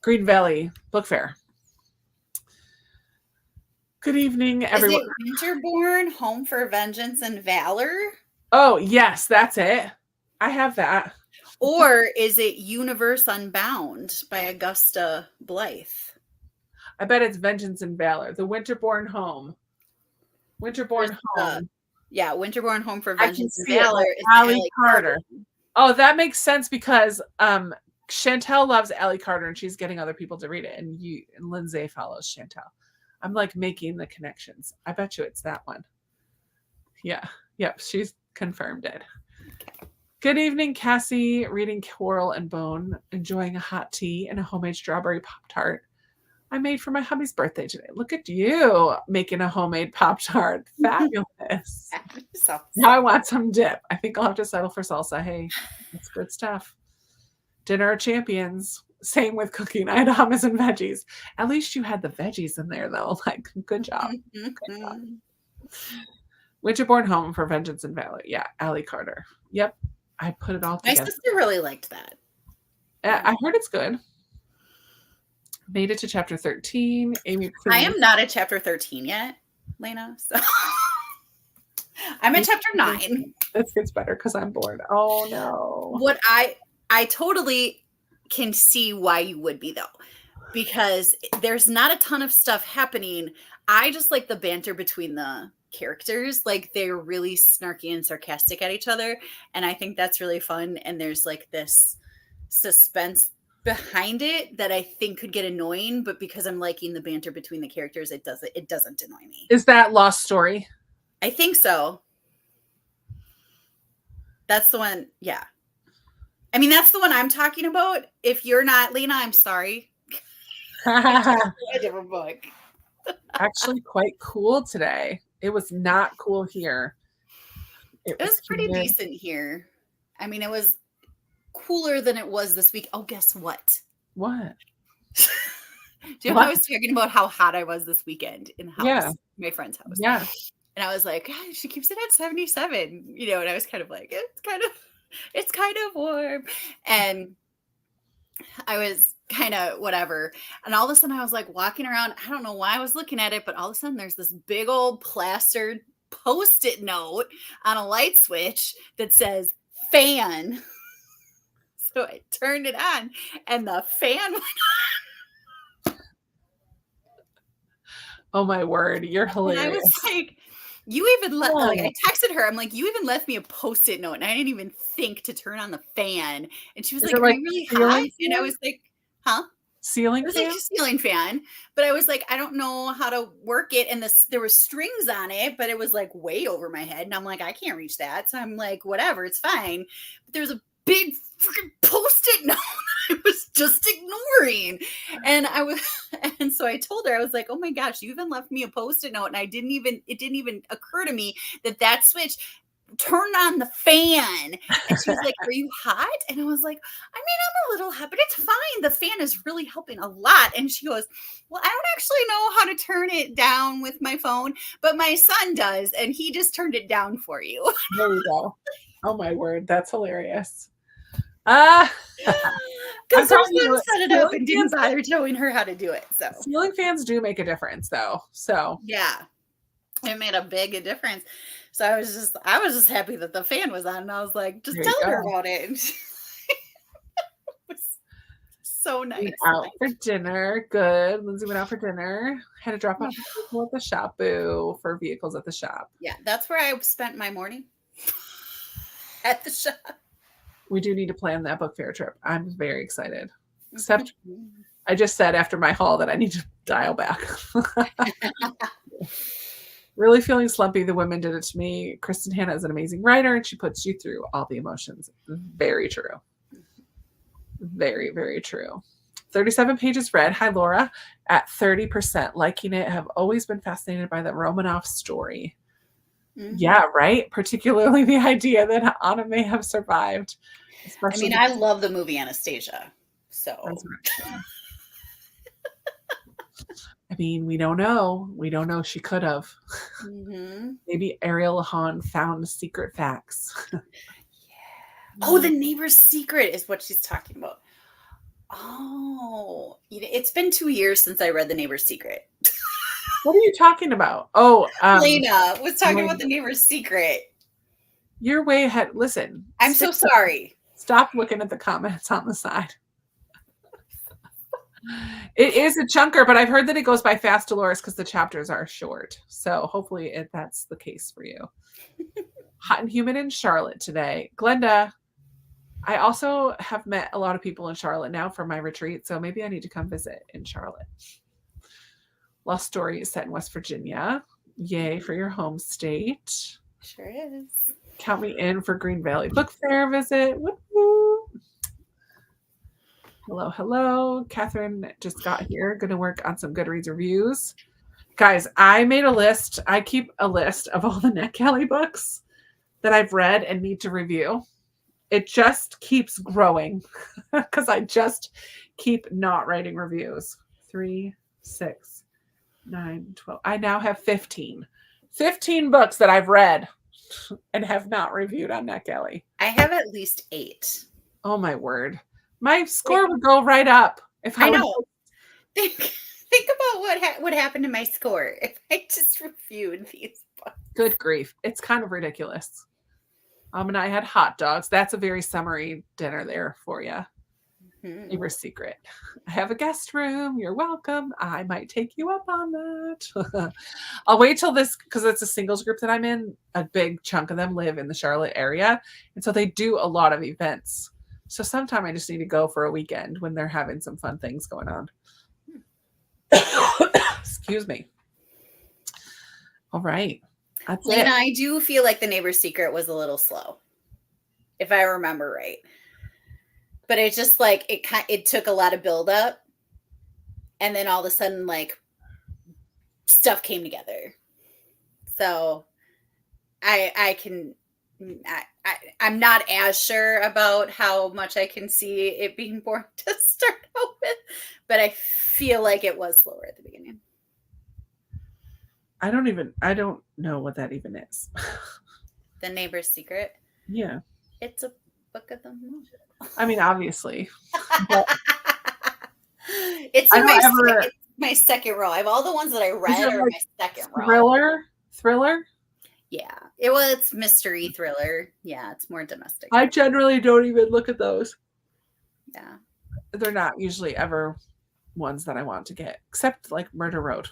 Green Valley Book Fair. Good evening, everyone. Is it Winterborn, Home for Vengeance and Valor? Oh, yes, that's it. I have that. Or is it Universe Unbound by Augusta Blythe? I bet it's Vengeance and Valor. The Winterborn Home. Winterborn Home. Yeah, Winterborn Home for Vengeance and Valor is Allie Carter. Oh, that makes sense because Chantel loves Allie Carter and she's getting other people to read it. And Lindsay follows Chantel. I'm like making the connections. I bet you it's that one. Yeah. Yep. She's confirmed it. Okay. Good evening, Cassie. Reading Coral and Bone, enjoying a hot tea and a homemade strawberry Pop-Tart I made for my hubby's birthday today. Look at you making a homemade Pop-Tart. Fabulous. Now I want some dip. I think I'll have to settle for salsa. Hey, that's good stuff. Dinner of champions. Same with cooking. I had hummus and veggies. At least you had the veggies in there, though. Like, good job. Good job. Winterborn Home for Vengeance and Valor. Yeah, Allie Carter. Yep. I put it all together. My sister really liked that. I heard it's good. Made it to chapter 13. Amy, I am not at chapter 13 yet, Lena. So I'm at chapter 9. This gets better because I'm bored. Oh no. What I totally can see why you would be though, because there's not a ton of stuff happening. I just like the banter between the characters. Like they're really snarky and sarcastic at each other, and I think that's really fun. And there's like this suspense behind it that I think could get annoying, but because I'm liking the banter between the characters, it doesn't annoy me. Is that Lost Story? I think so. That's the one. Yeah. I mean, that's the one I'm talking about. If you're not, Lena, I'm sorry. A different book. Actually quite cool today. It was not cool here. It was pretty decent here. I mean, it was cooler than it was this week. Oh, guess what? What? Do you know I was talking about how hot I was this weekend in the house? Yeah. My friend's house. Yeah. And I was like, God, she keeps it at 77, and I was kind of like, it's kind of warm. And I was kind of whatever. And all of a sudden I was like walking around. I don't know why I was looking at it, but all of a sudden there's this big old plastered Post-it note on a light switch that says fan. So I turned it on and the fan went on. Oh my word. You're hilarious. And I was like, you even I texted her. I'm like, you even left me a Post-it note and I didn't even think to turn on the fan. And she was like, are you really hot? And I was like, huh? Ceiling It was fan? like a ceiling fan, but I was like, I don't know how to work it. And there was strings on it, but it was like way over my head. And I'm like, I can't reach that. So I'm like, whatever, it's fine. But there was a big freaking Post-it note I was just ignoring. And so I told her, I was like, oh my gosh, you even left me a Post-it note. And it didn't even occur to me that switch turned on the fan. And she was like, are you hot? And I was like, I mean, I'm a little hot, but it's fine. The fan is really helping a lot. And she goes, well, I don't actually know how to turn it down with my phone, but my son does. And he just turned it down for you. There you go. Oh my word. That's hilarious. Because her son set it up and didn't bother showing her how to do it. So ceiling fans do make a difference though. So yeah, it made a big difference. So I was just happy that the fan was on, and I was like, just tell her about it. And it was so nice. Went out for dinner. Good. Lindsay went out for dinner. Had to drop off at the shop. Boo, for vehicles at the shop. Yeah, that's where I spent my morning. At the shop. We do need to plan that book fair trip. I'm very excited. Except I just said after my haul that I need to dial back. Really feeling slumpy. The women did it to me. Kristen Hanna is an amazing writer, and she puts you through all the emotions. Very true. Very, very true. 37 pages read. Hi, Laura. At 30%. Liking it. Have always been fascinated by the Romanov story. Mm-hmm. Yeah, right? Particularly the idea that Anna may have survived. I mean, I love the movie Anastasia. So... I mean, we don't know. We don't know. She could have. Mm-hmm. Maybe Ariel Lahan found secret facts. Yeah. Oh, the neighbor's secret is what she's talking about. Oh, it's been 2 years since I read The Neighbor's Secret. What are you talking about? Oh, Lena was talking about The Neighbor's Secret. You're way ahead. Listen. I'm so sorry. Stop looking at the comments on the side. It is a chunker, but I've heard that it goes by fast, Dolores, because the chapters are short. So hopefully that's the case for you. Hot and humid in Charlotte today. Glenda, I also have met a lot of people in Charlotte now for my retreat, so maybe I need to come visit in Charlotte. Lost Story is set in West Virginia. Yay for your home state. Sure is. Count me in for Green Valley Book Fair visit. Woo-hoo. Hello, hello. Catherine just got here. Going to work on some Goodreads reviews. Guys, I made a list. I keep a list of all the NetGalley books that I've read and need to review. It just keeps growing because I just keep not writing reviews. 3, 6, 9, 12. I now have 15. 15 books that I've read and have not reviewed on NetGalley. I have at least 8. Oh, my word. My score would go right up if I know. Think about what happened to my score if I just reviewed these books. Good grief. It's kind of ridiculous. And I had hot dogs. That's a very summary dinner there for you. Mm-hmm. Neighbor's Secret. I have a guest room. You're welcome. I might take you up on that. I'll wait till this, because it's a singles group that I'm in. A big chunk of them live in the Charlotte area. And so they do a lot of events. So sometime I just need to go for a weekend when they're having some fun things going on. Excuse me. All right. That's Lena, I do feel like The Neighbor's Secret was a little slow, if I remember right. But it's just like it took a lot of build up, and then all of a sudden, like, stuff came together. So I'm not as sure about how much I can see it being boring to start out with, but I feel like it was slower at the beginning. I don't know what that even is. The Neighbor's Secret? Yeah. It's a book of the month. I mean, obviously. It's my second row. I have all the ones that I read are my second row. Thriller? Yeah. It's mystery thriller. Yeah, it's more domestic. I generally don't even look at those. Yeah. They're not usually ever ones that I want to get, except like Murder Road.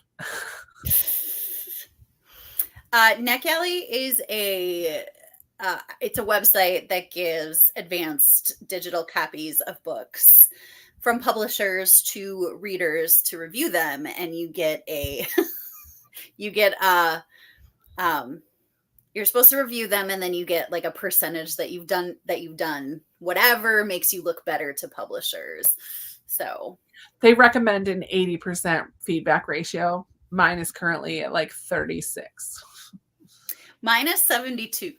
NetGalley is it's a website that gives advanced digital copies of books from publishers to readers to review them, and you get a you're supposed to review them, and then you get like a percentage that you've done whatever makes you look better to publishers. So they recommend an 80% feedback ratio. Mine is currently at like 36. Mine is 72.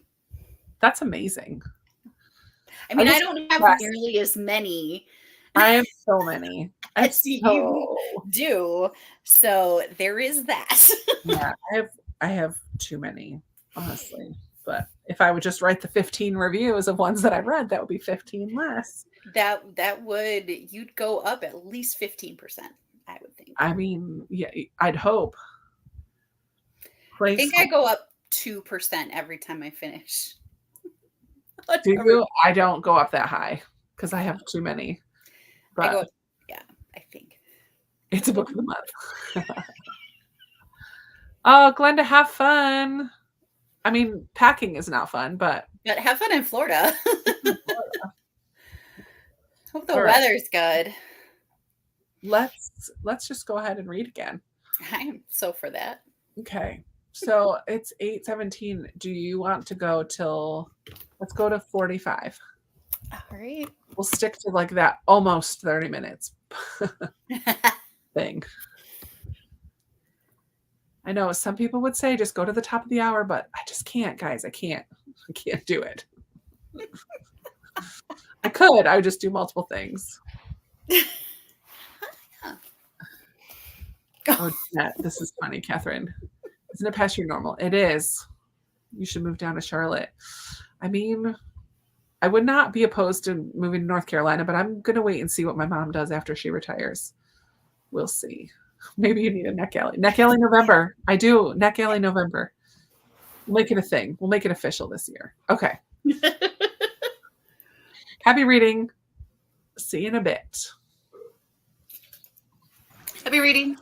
That's amazing. I mean, I don't have nearly as many. I have so many. As you do. So there is that. Yeah, I have too many, honestly. But if I would just write the 15 reviews of ones that I've read, that would be 15 less. You'd go up at least 15%, I would think. I mean, yeah, I'd hope. I think I go up 2% every time I finish. Do you? I don't go up that high because I have too many. But I think. It's a book of the month. Oh, Glenda, have fun. I mean, packing is not fun, but have fun in Florida. Hope the weather's good. Let's just go ahead and read again. I am so for that. Okay. So it's 8:17. Do you want to go till let's go to 45. All right. We'll stick to like that almost 30 minutes thing. I know some people would say just go to the top of the hour, but I just can't, guys. I can't do it. I could. I would just do multiple things. Oh, this is funny, Catherine. Isn't it past your normal? It is. You should move down to Charlotte. I mean, I would not be opposed to moving to North Carolina, but I'm going to wait and see what my mom does after she retires. We'll see. Maybe you need a neck alley. Neck alley November. I do. Neck alley November. We'll make it a thing. We'll make it official this year. Okay. Happy reading. See you in a bit. Happy reading.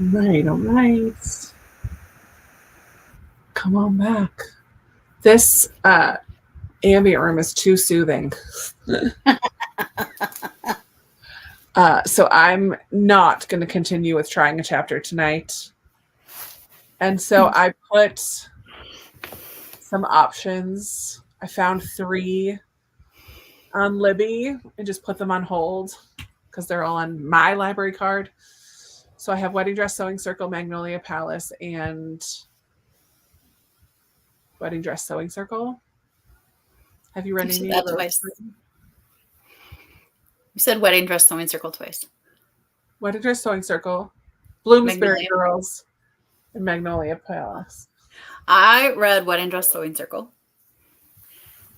All right. Come on back. This ambient room is too soothing. So I'm not going to continue with trying a chapter tonight. And so I put some options. I found 3 on Libby and just put them on hold because they're all on my library card. So I have Wedding Dress Sewing Circle, Magnolia Palace, and Wedding Dress Sewing Circle. Have you read any of those? Twice. You said Wedding Dress Sewing Circle twice. Wedding Dress Sewing Circle, Bloomsbury Girls, and Magnolia Palace. I read Wedding Dress Sewing Circle,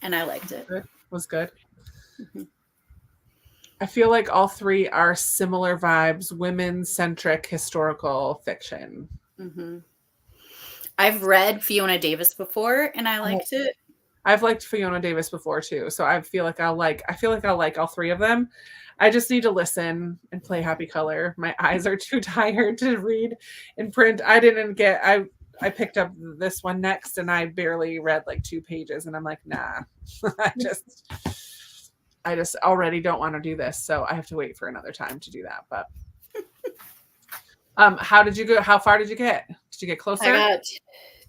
and I liked it. It was good. Mm-hmm. I feel like all 3 are similar vibes, women-centric historical fiction. Mm-hmm. I've read Fiona Davis before, and I liked it. I've liked Fiona Davis before too, so I feel like I'll like all 3 of them. I just need to listen and play Happy Color. My eyes are too tired to read in print. I picked up this one next, and I barely read like 2 pages, and I'm like, nah. I just already don't want to do this, so I have to wait for another time to do that. But how did you go? How far did you get? Did you get closer? I got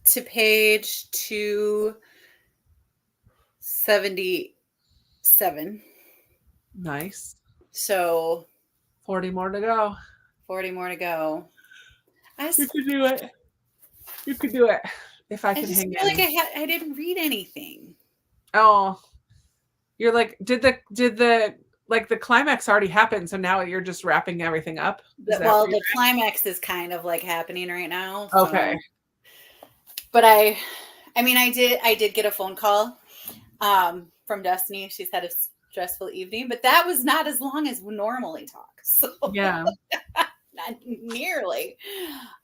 to page 277. Nice. So 40 more to go. 40 more to go. You could do it. You could do it if I can hang in. I feel like I didn't read anything. Oh, you're like, did the climax already happen? So now you're just wrapping everything up. Well, the climax is kind of like happening right now. So. Okay. But I did get a phone call from Destiny. She's had a stressful evening, but that was not as long as we normally talk. So yeah, not nearly.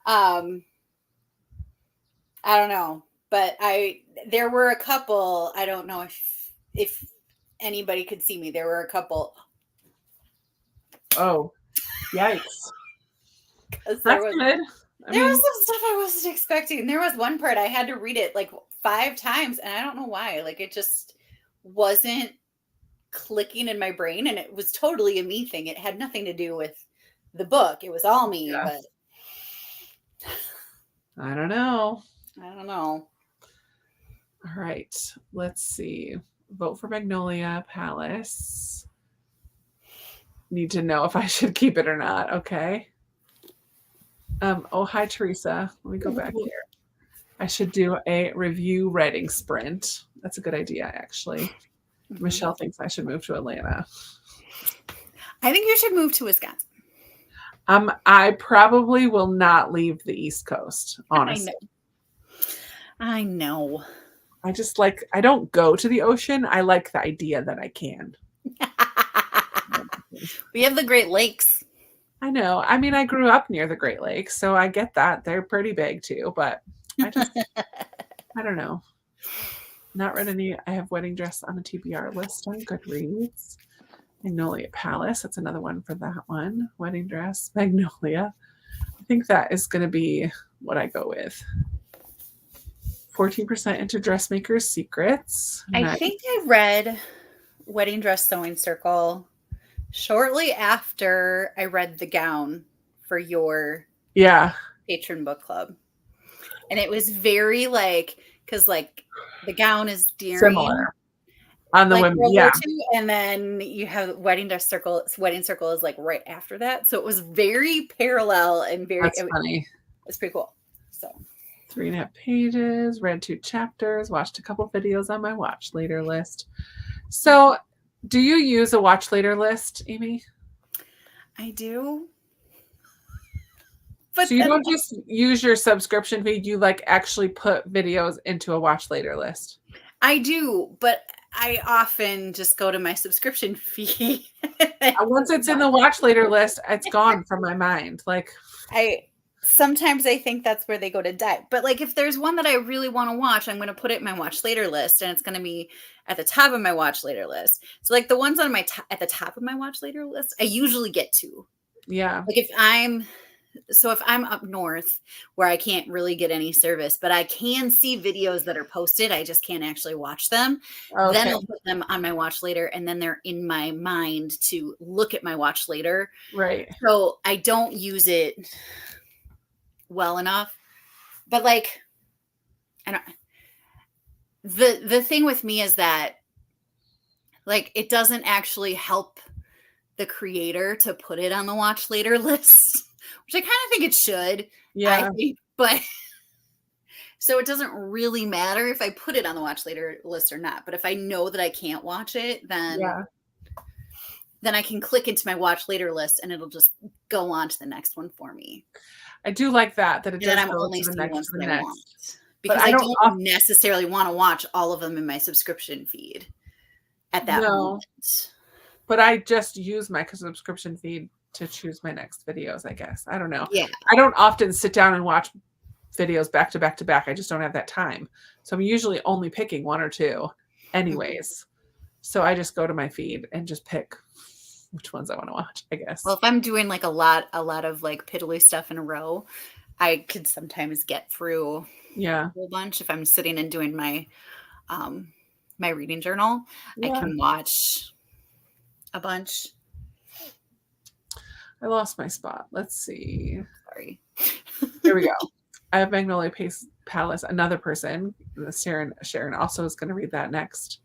I don't know, but there were a couple. I don't know if anybody could see me. There were a couple. Oh, yikes! That's good. There was some stuff I wasn't expecting. There was one part I had to read it like 5 times, and I don't know why. Like it just wasn't clicking in my brain, and it was totally a me thing. It had nothing to do with the book. It was all me, but I don't know. All right, let's see. Vote for Magnolia Palace. Need to know if I should keep it or not. Okay. Oh, hi, Teresa. Let me go back here. I should do a review writing sprint. That's a good idea, actually. Mm-hmm. Michelle thinks I should move to Atlanta. I think you should move to Wisconsin. I probably will not leave the East Coast, honestly. I know. I don't go to the ocean. I like the idea that I can. We have the Great Lakes. I know. I mean, I grew up near the Great Lakes, so I get that. They're pretty big too, but I don't know. Not read any. I have Wedding Dress on a TBR list on Goodreads. Magnolia Palace. That's another one for that one. Wedding Dress, Magnolia. I think that is going to be what I go with. 14% into Dressmaker's Secrets. I think I read Wedding Dress Sewing Circle shortly after I read The Gown for your patron book club. And it was very because The Gown is similar on the women, World War II, and then you have Wedding Circle is right after that. So it was very parallel and very funny. It's pretty cool. So 3.5 pages, read 2 chapters, watched a couple videos on my watch later list. So do you use a watch later list, Amy? I do. But so you don't just use your subscription feed, you actually put videos into a watch later list. I do, but I often just go to my subscription fee. Once it's in the watch later list, it's gone from my mind. Sometimes I think that's where they go to die. But if there's one that I really want to watch, I'm going to put it in my watch later list, and it's going to be at the top of my watch later list. So the ones on at the top of my watch later list, I usually get to. Yeah. If I'm so if I'm up north where I can't really get any service, but I can see videos that are posted, I just can't actually watch them. Okay. Then I'll put them on my watch later, and then they're in my mind to look at my watch later. Right. So I don't use it well enough. But like, I don't. The thing with me is that, like, it doesn't actually help the creator to put it on the watch later list, which I kind of think it should. Yeah. I think, but so it doesn't really matter if I put it on the watch later list or not. But if I know that I can't watch it, then I can click into my watch later list and it'll just go on to the next one for me. I do like that it does I'm go only to the seeing next, ones to the that I next. want. Because I don't necessarily want to watch all of them in my subscription feed at that moment. But I just use my subscription feed to choose my next videos, I guess. I don't know. Yeah. I don't often sit down and watch videos back to back to back. I just don't have that time. So I'm usually only picking one or two anyways. Mm-hmm. So I just go to my feed and just pick which ones I want to watch, I guess. Well, if I'm doing like a lot of like piddly stuff in a row, I could sometimes get through a whole bunch. If I'm sitting and doing my my reading journal, I can watch a bunch. I lost my spot. Let's see. Sorry. Here we go. I have Magnolia Palace. Another person, Sharon also is going to read that next.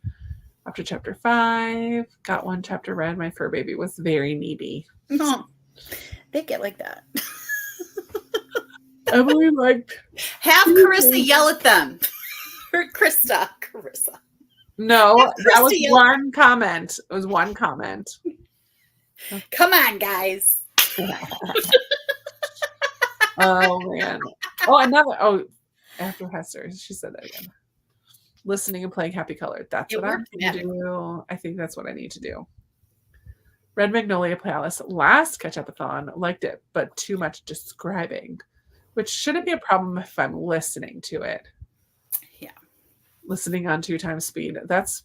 After chapter 5, got one chapter read. My fur baby was very needy. No, they get like that. Emily liked. Have Carissa yell at them. Or Carissa. No, that was one comment. It was one comment. Come on, guys. Oh, man. Oh, after Hester. She said that again. Listening and playing Happy Colored. That's what I'm going to do. I think that's what I need to do. Read Magnolia Palace last Ketchupathon. Liked it, but too much describing, which shouldn't be a problem if I'm listening to it. Yeah. Listening on 2 times speed. That's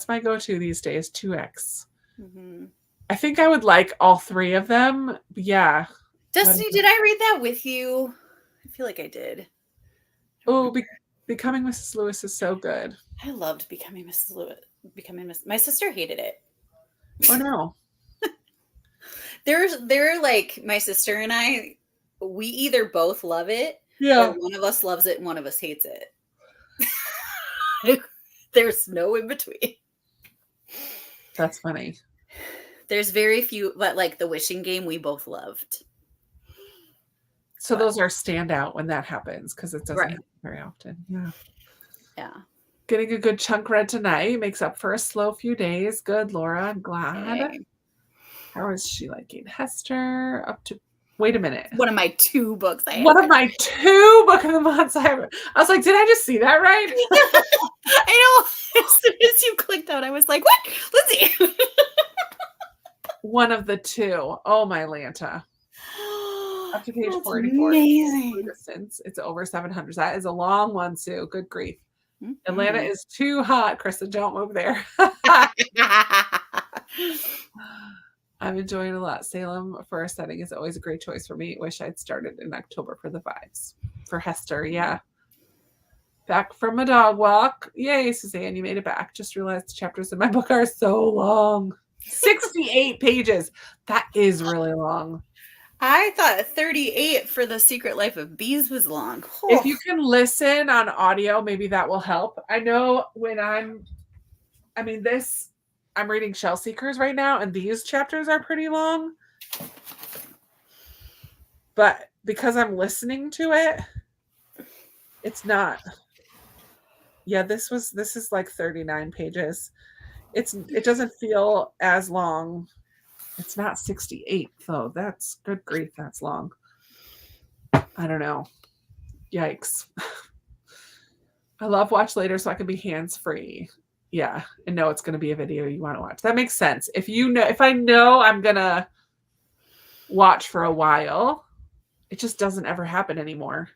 my go-to these days, 2x. Mm-hmm. I think I would like all 3 of them. Yeah. Destiny, did I read that with you? I feel like I did. Oh, Becoming Mrs. Lewis is so good. I loved Becoming Mrs. Lewis. My sister hated it. Oh no. They're like, my sister and I, we either both love it, or one of us loves it and one of us hates it. There's no in between. That's funny. There's very few, but like The Wishing Game, we both loved. So those are standout when that happens, because it doesn't happen very often. Yeah. Getting a good chunk read tonight makes up for a slow few days. Good, Laura. I'm glad. Okay. How is she liking Hester? Up to wait a minute. One of my 2 books. One of my 2 book of the months. I was like, did I just see that right? I know. As soon as you clicked out, I was like, what? Let's see. One of the 2. Oh my Lanta. Up to page 44. Amazing. It's over 700. That is a long one, Sue. Good grief. Mm-hmm. Atlanta is too hot, Krista. Don't move there. I'm enjoying it a lot. Salem for a setting is always a great choice for me. Wish I'd started in October for the vibes. For Hester, yeah. Back from a dog walk. Yay, Suzanne, you made it back. Just realized the chapters in my book are so long. 68 pages. That is really long. I thought 38 for The Secret Life of Bees was long. Oh. If you can listen on audio, maybe that will help. I know when I'm reading Shell Seekers right now, and these chapters are pretty long. But because I'm listening to it, it's not. Yeah, this is like 39 pages. It doesn't feel as long. It's not 68 though. That's good grief. That's long. I don't know. Yikes. I love watch later so I can be hands-free. Yeah. And know it's going to be a video you want to watch. That makes sense. If I know I'm going to watch for a while, it just doesn't ever happen anymore.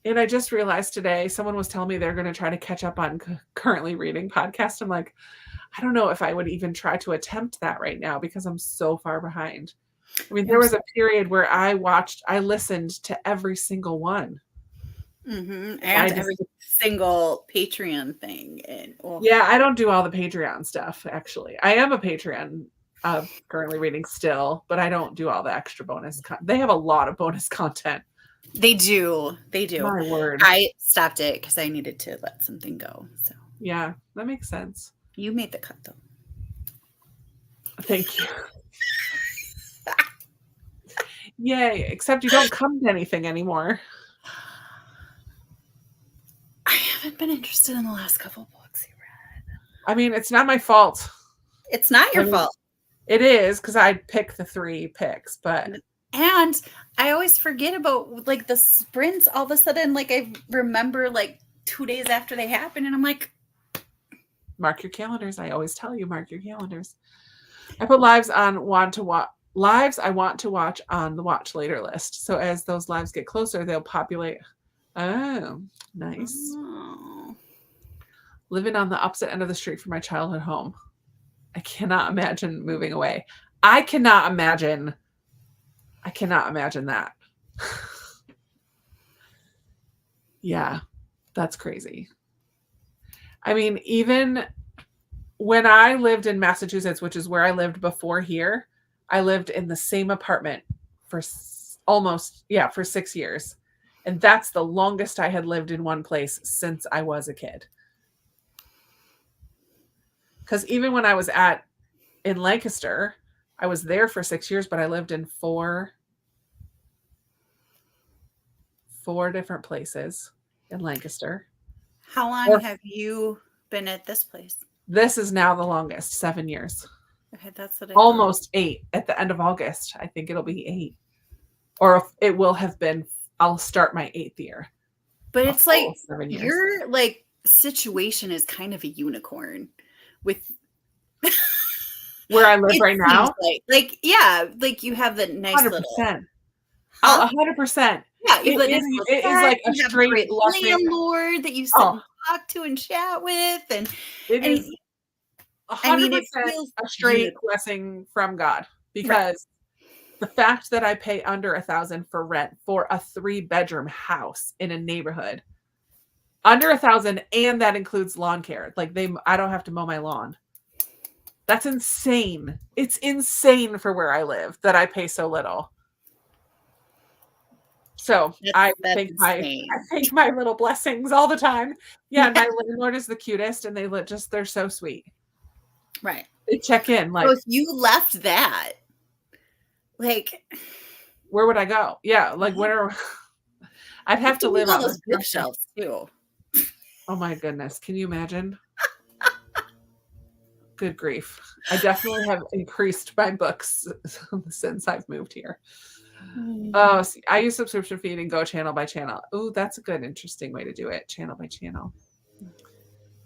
And I just realized today, someone was telling me they're going to try to catch up on currently reading podcasts. I'm like, I don't know if I would even try to attempt that right now because I'm so far behind. I mean, there was a period where I listened to every single one. Mm-hmm. And every single Patreon thing. And yeah, I don't do all the Patreon stuff, actually. I am a Patreon currently reading still, but I don't do all the extra bonus. They have a lot of bonus content. They do. They do. My word. I stopped it because I needed to let something go. So yeah, that makes sense. You made the cut, though. Thank you. Yay, except you don't come to anything anymore. I haven't been interested in the last couple books you read. I mean, it's not my fault. It's not your fault. It is, because I pick the 3 picks, but... And I always forget about, like, the sprints. All of a sudden, like, I remember, like, 2 days after they happen, and I'm like... Mark your calendars. I always tell you, mark your calendars. I put lives I want to watch on the watch later list. So as those lives get closer, they'll populate. Oh, nice. Oh. Living on the opposite end of the street from my childhood home. I cannot imagine moving away. I cannot imagine that. Yeah, that's crazy. I mean, even when I lived in Massachusetts, which is where I lived before here, I lived in the same apartment for for 6 years. And that's the longest I had lived in one place since I was a kid. Because even when I was in Lancaster, I was there for 6 years, but I lived in four different places in Lancaster. How long have you been at this place? This is now the longest, 7 years. Okay, that's what I almost thought. 8 at the end of August. I think it'll be 8. Or if it will have been, I'll start my 8th year. But it's like your like situation is kind of a unicorn with where I live right now. Like yeah, like you have the nice 100%. little 100%. Yeah, it is like a straight landlord that you sit and talk to and chat with, and it is 100% a straight blessing from God, because the fact that I pay under $1,000 for rent for a 3-bedroom house in a neighborhood, under $1,000, and that includes lawn care. Like I don't have to mow my lawn. That's insane. It's insane for where I live that I pay so little. So I thank my little blessings all the time. Yeah, my landlord is the cutest, and they're so sweet. Right. They check in like. So if you left that, like, where would I go? Yeah, like where? I'd have to live on those bookshelves too. Oh my goodness! Can you imagine? Good grief! I definitely have increased my books since I've moved here. Oh, see, I use subscription feed and go channel by channel. Oh, that's a good, interesting way to do it. Channel by channel.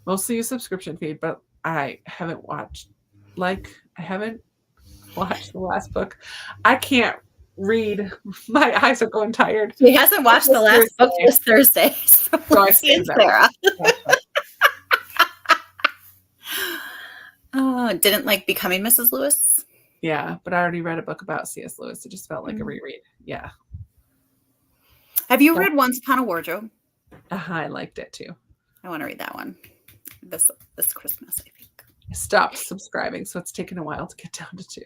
Mostly use subscription feed, but I haven't watched the last book. I can't read. My eyes are going tired. He hasn't watched the last book this Thursday. So I see Sarah. Didn't like Becoming Mrs. Lewis? Yeah, but I already read a book about C.S. Lewis. It just felt like a reread. Yeah. Have you read Once Upon a Wardrobe? I liked it too. I want to read that one this Christmas, I think. I stopped subscribing, so it's taken a while to get down to 2.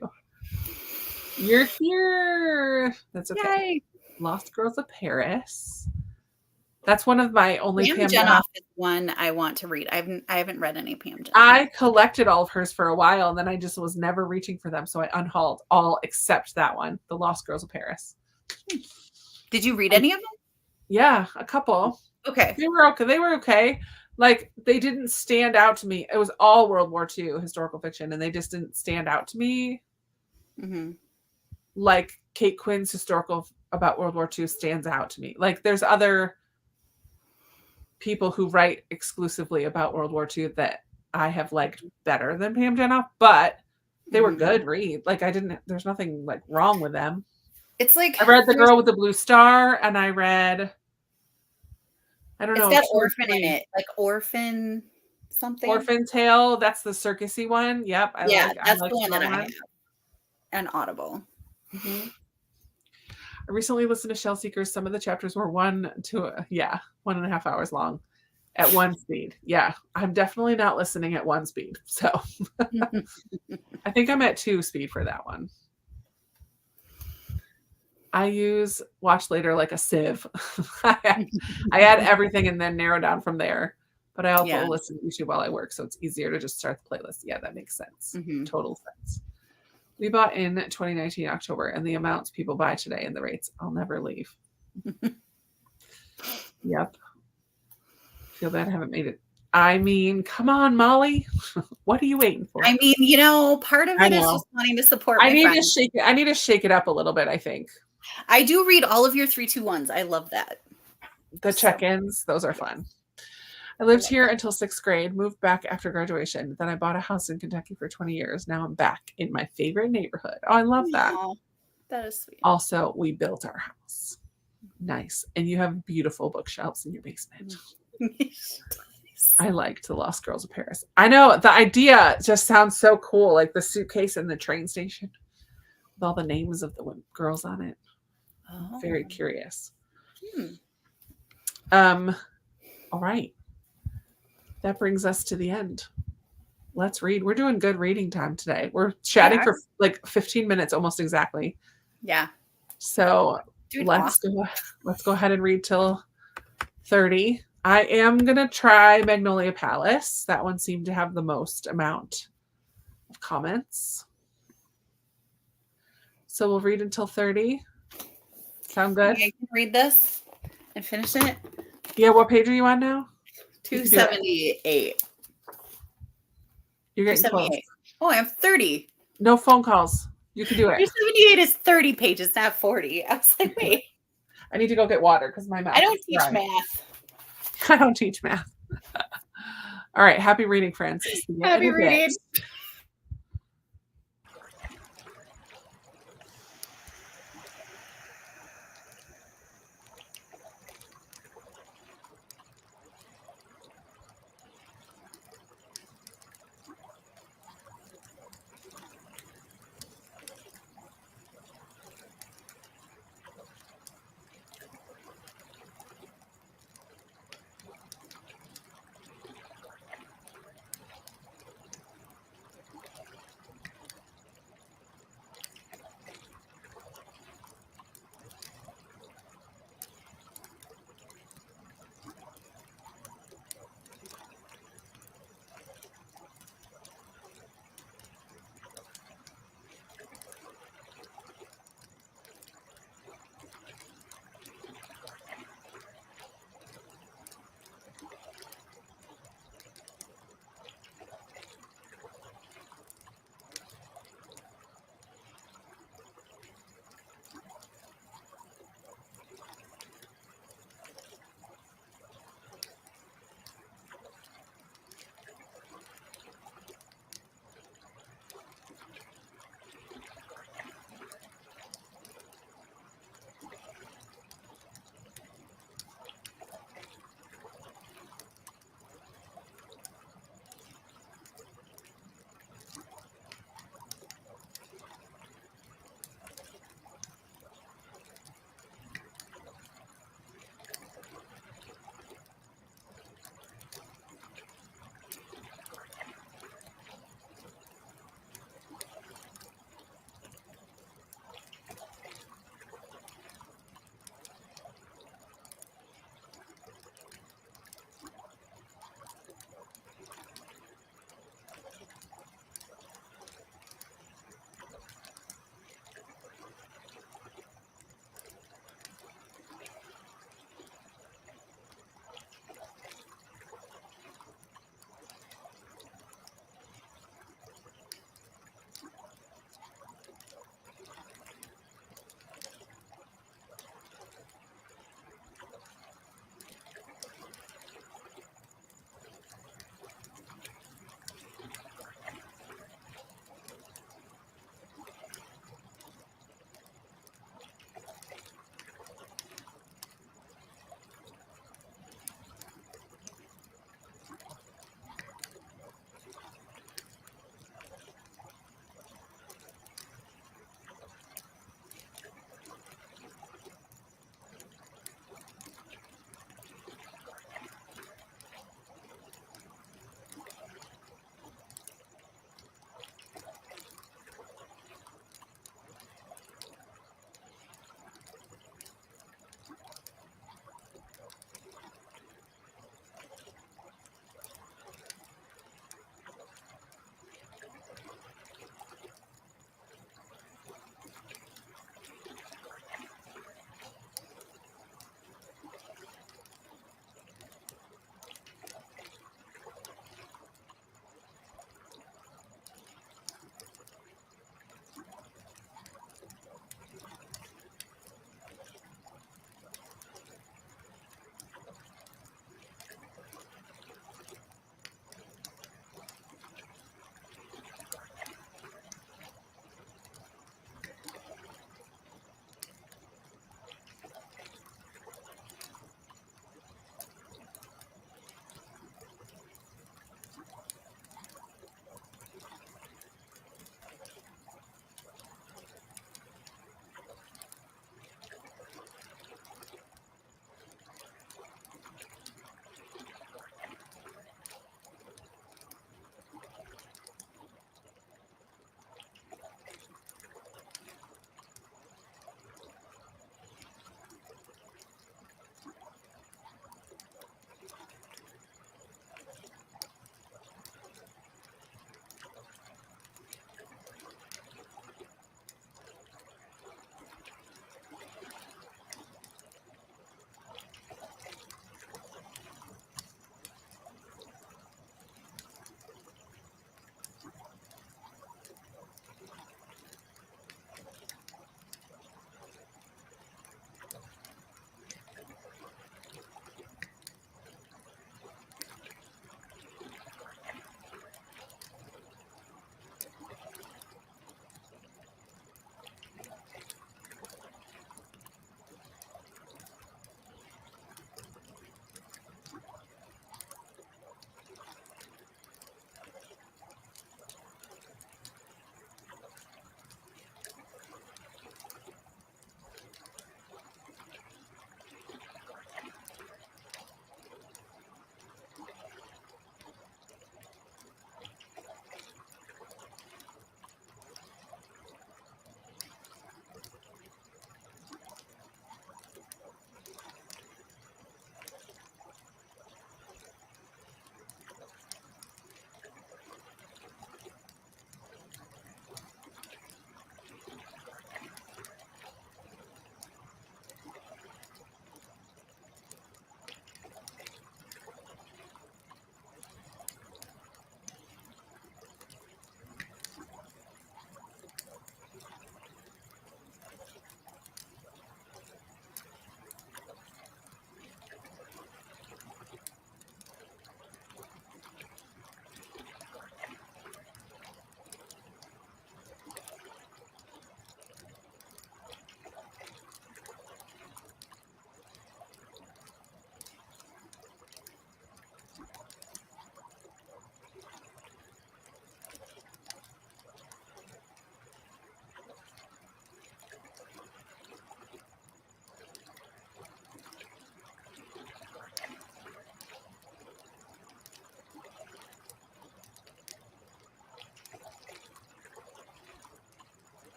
You're here. That's okay. Yay. Lost Girls of Paris. That's one of my only Pam Jenoff is one I want to read. I haven't read any Pam Jenoff. I collected all of hers for a while, and then I just was never reaching for them, so I unhauled all except that one, The Lost Girls of Paris. Did you read any of them? Yeah, a couple. Okay. They were okay. Like, they didn't stand out to me. It was all World War II historical fiction, and they just didn't stand out to me. Mm-hmm. Like Kate Quinn's historical about World War II stands out to me. Like, there's other people who write exclusively about World War II that I have liked better than Pam Jenoff, but they were good read. Like, there's nothing like wrong with them. It's like I read The Girl with the Blue Star, and I read, I don't know. It's got orphan in it, like orphan something. Orphan Tale. That's the circusy one. Yep. That's the one that I have. And Audible. Mm-hmm. I recently listened to Shell Seekers. Some of the chapters were 1.5 hours long at one speed. Yeah, I'm definitely not listening at one speed. So I think I'm at 2 speed for that one. I use Watch Later like a sieve. I add everything and then narrow down from there. But I also listen to YouTube while I work, so it's easier to just start the playlist. Yeah, that makes sense. Mm-hmm. Total sense. We bought in 2019 October, and the amounts people buy today and the rates, I'll never leave. Yep. Feel bad I haven't made it. I mean, come on, Molly. What are you waiting for? I mean, part of it is just wanting to support my friends. I need to shake it up a little bit, I think. I do read all of your 3-2-1s. I love that. The check-ins, those are fun. I lived here until 6th grade, moved back after graduation. Then I bought a house in Kentucky for 20 years. Now I'm back in my favorite neighborhood. Oh, I love that. That is sweet. Also, we built our house. Nice. And you have beautiful bookshelves in your basement. I liked The Lost Girls of Paris. I know, the idea just sounds so cool, like the suitcase in the train station with all the names of the girls on it. Oh. Very curious. All right. That brings us to the end. Let's read. We're doing good reading time today. We're chatting for like 15 minutes, almost exactly. Yeah. So let's go ahead and read till 30. I am going to try Magnolia Palace. That one seemed to have the most amount of comments. So we'll read until 30. Sound good? I can read this and finish it. Yeah, what page are you on now? 278. You're getting close. Oh, I have 30. No phone calls. You can do it. 278 is 30 pages, not 40. I was like, wait. I need to go get water because my mouth. I don't teach math. I don't teach math. All right. Happy reading, friends. Happy reading.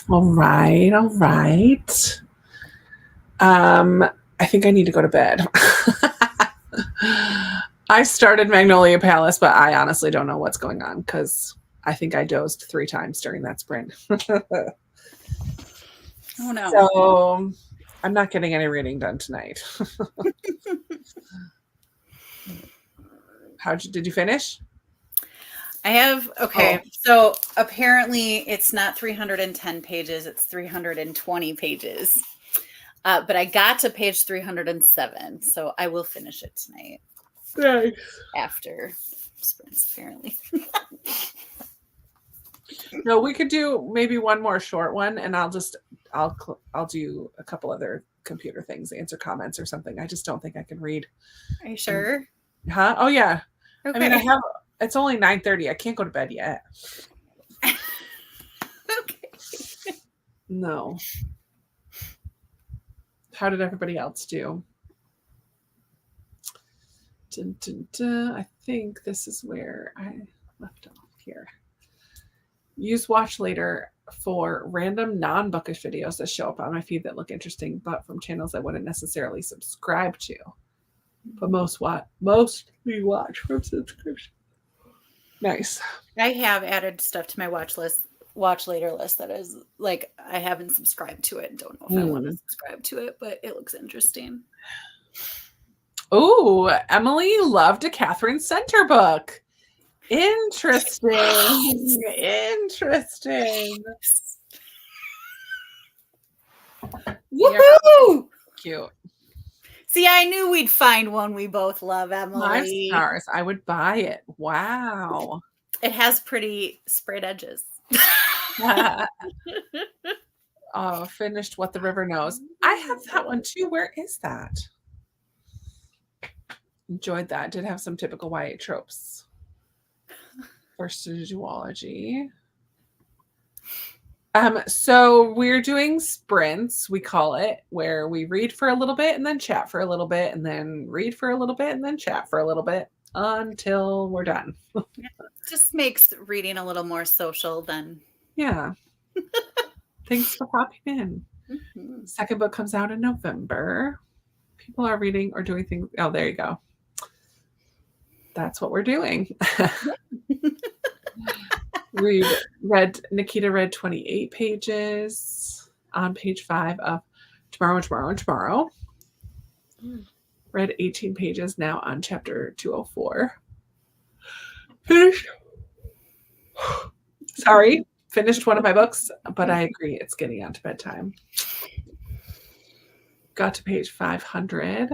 All right. I think I need to go to bed. I started Magnolia Palace, but I honestly don't know what's going on because I think I dozed 3 times during that sprint. Oh no. So I'm not getting any reading done tonight. Did you finish? I have, okay. Oh. So apparently it's not 310 pages, it's 320 pages. But I got to page 307, so I will finish it tonight. Nice. After sprints, apparently. No, we could do maybe one more short one, and I'll do a couple other computer things, answer comments or something. I just don't think I can read. Are you sure? Huh? Oh yeah. Okay. I mean, it's only 9:30. I can't go to bed yet. Okay. No. How did everybody else do? Dun, dun, dun. I think this is where I left off here. Use watch later for random non-bookish videos that show up on my feed that look interesting, but from channels I wouldn't necessarily subscribe to. But mostly watch from subscription. Nice. I have added stuff to my watch later list that is like I haven't subscribed to it and don't know if I want to subscribe to it, but it looks interesting. Oh, Emily loved a Catherine Center book. Interesting. Interesting. Woohoo! Cute. See, I knew we'd find one we both love, Emily. 5 stars. I would buy it. Wow. It has pretty sprayed edges. Oh, finished What the River Knows. I have that one too. Where is that? Enjoyed that. Did have some typical YA tropes. First duology. So we're doing sprints, we call it, where we read for a little bit and then chat for a little bit and then read for a little bit and then chat for a little bit until we're done. It just makes reading a little more social than. Yeah. Thanks for popping in. Mm-hmm. Second book comes out in November. People are reading or doing things. Oh, there you go. That's what we're doing. Nikita read 28 pages on page 5 of Tomorrow. Read 18 pages now on chapter 204. Finished one of my books, but I agree it's getting on to bedtime. Got to page 500.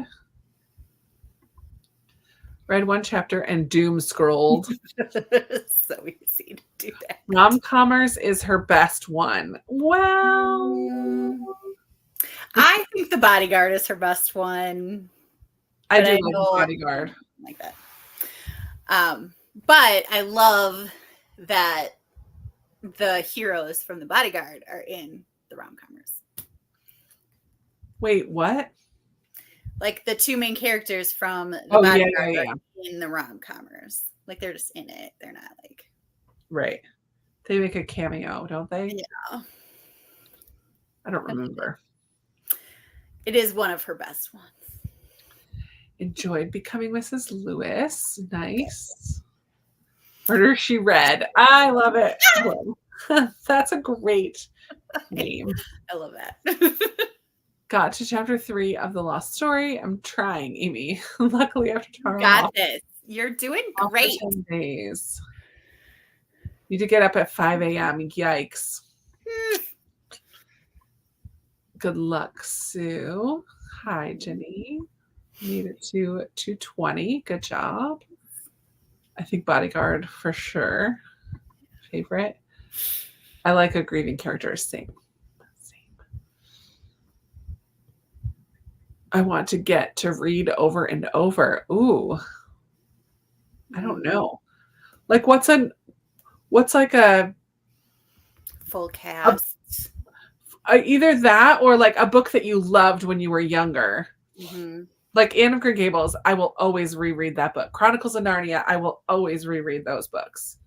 Read 1 chapter and doom scrolled. So easy to do that. Rom-comers is her best one. Well, I think The Bodyguard is her best one. I do love The Bodyguard. Like that. But I love that the heroes from The Bodyguard are in the rom-comers. Wait, what? Like the 2 main characters from The Bodyguard are in the rom-comers. Like they're just in it. They're not like. Right. They make a cameo, don't they? Yeah. I don't remember. It is one of her best ones. Enjoyed Becoming Mrs. Lewis. Nice. Murder, She Read. I love it. That's a great name. I love that. Got to chapter 3 of The Lost Story. I'm trying, Amy. Luckily, after tomorrow. Got this. You're doing great. 10 days. Need to get up at 5 a.m. Yikes. Good luck, Sue. Hi, Jenny. Made it to 220. Good job. I think Bodyguard for sure. Favorite. I like a grieving character. Same. I want to get to read over and over. Ooh. I don't know. Like what's like a full cast? Either that or like a book that you loved when you were younger. Mm-hmm. Like Anne of Green Gables, I will always reread that book. Chronicles of Narnia, I will always reread those books.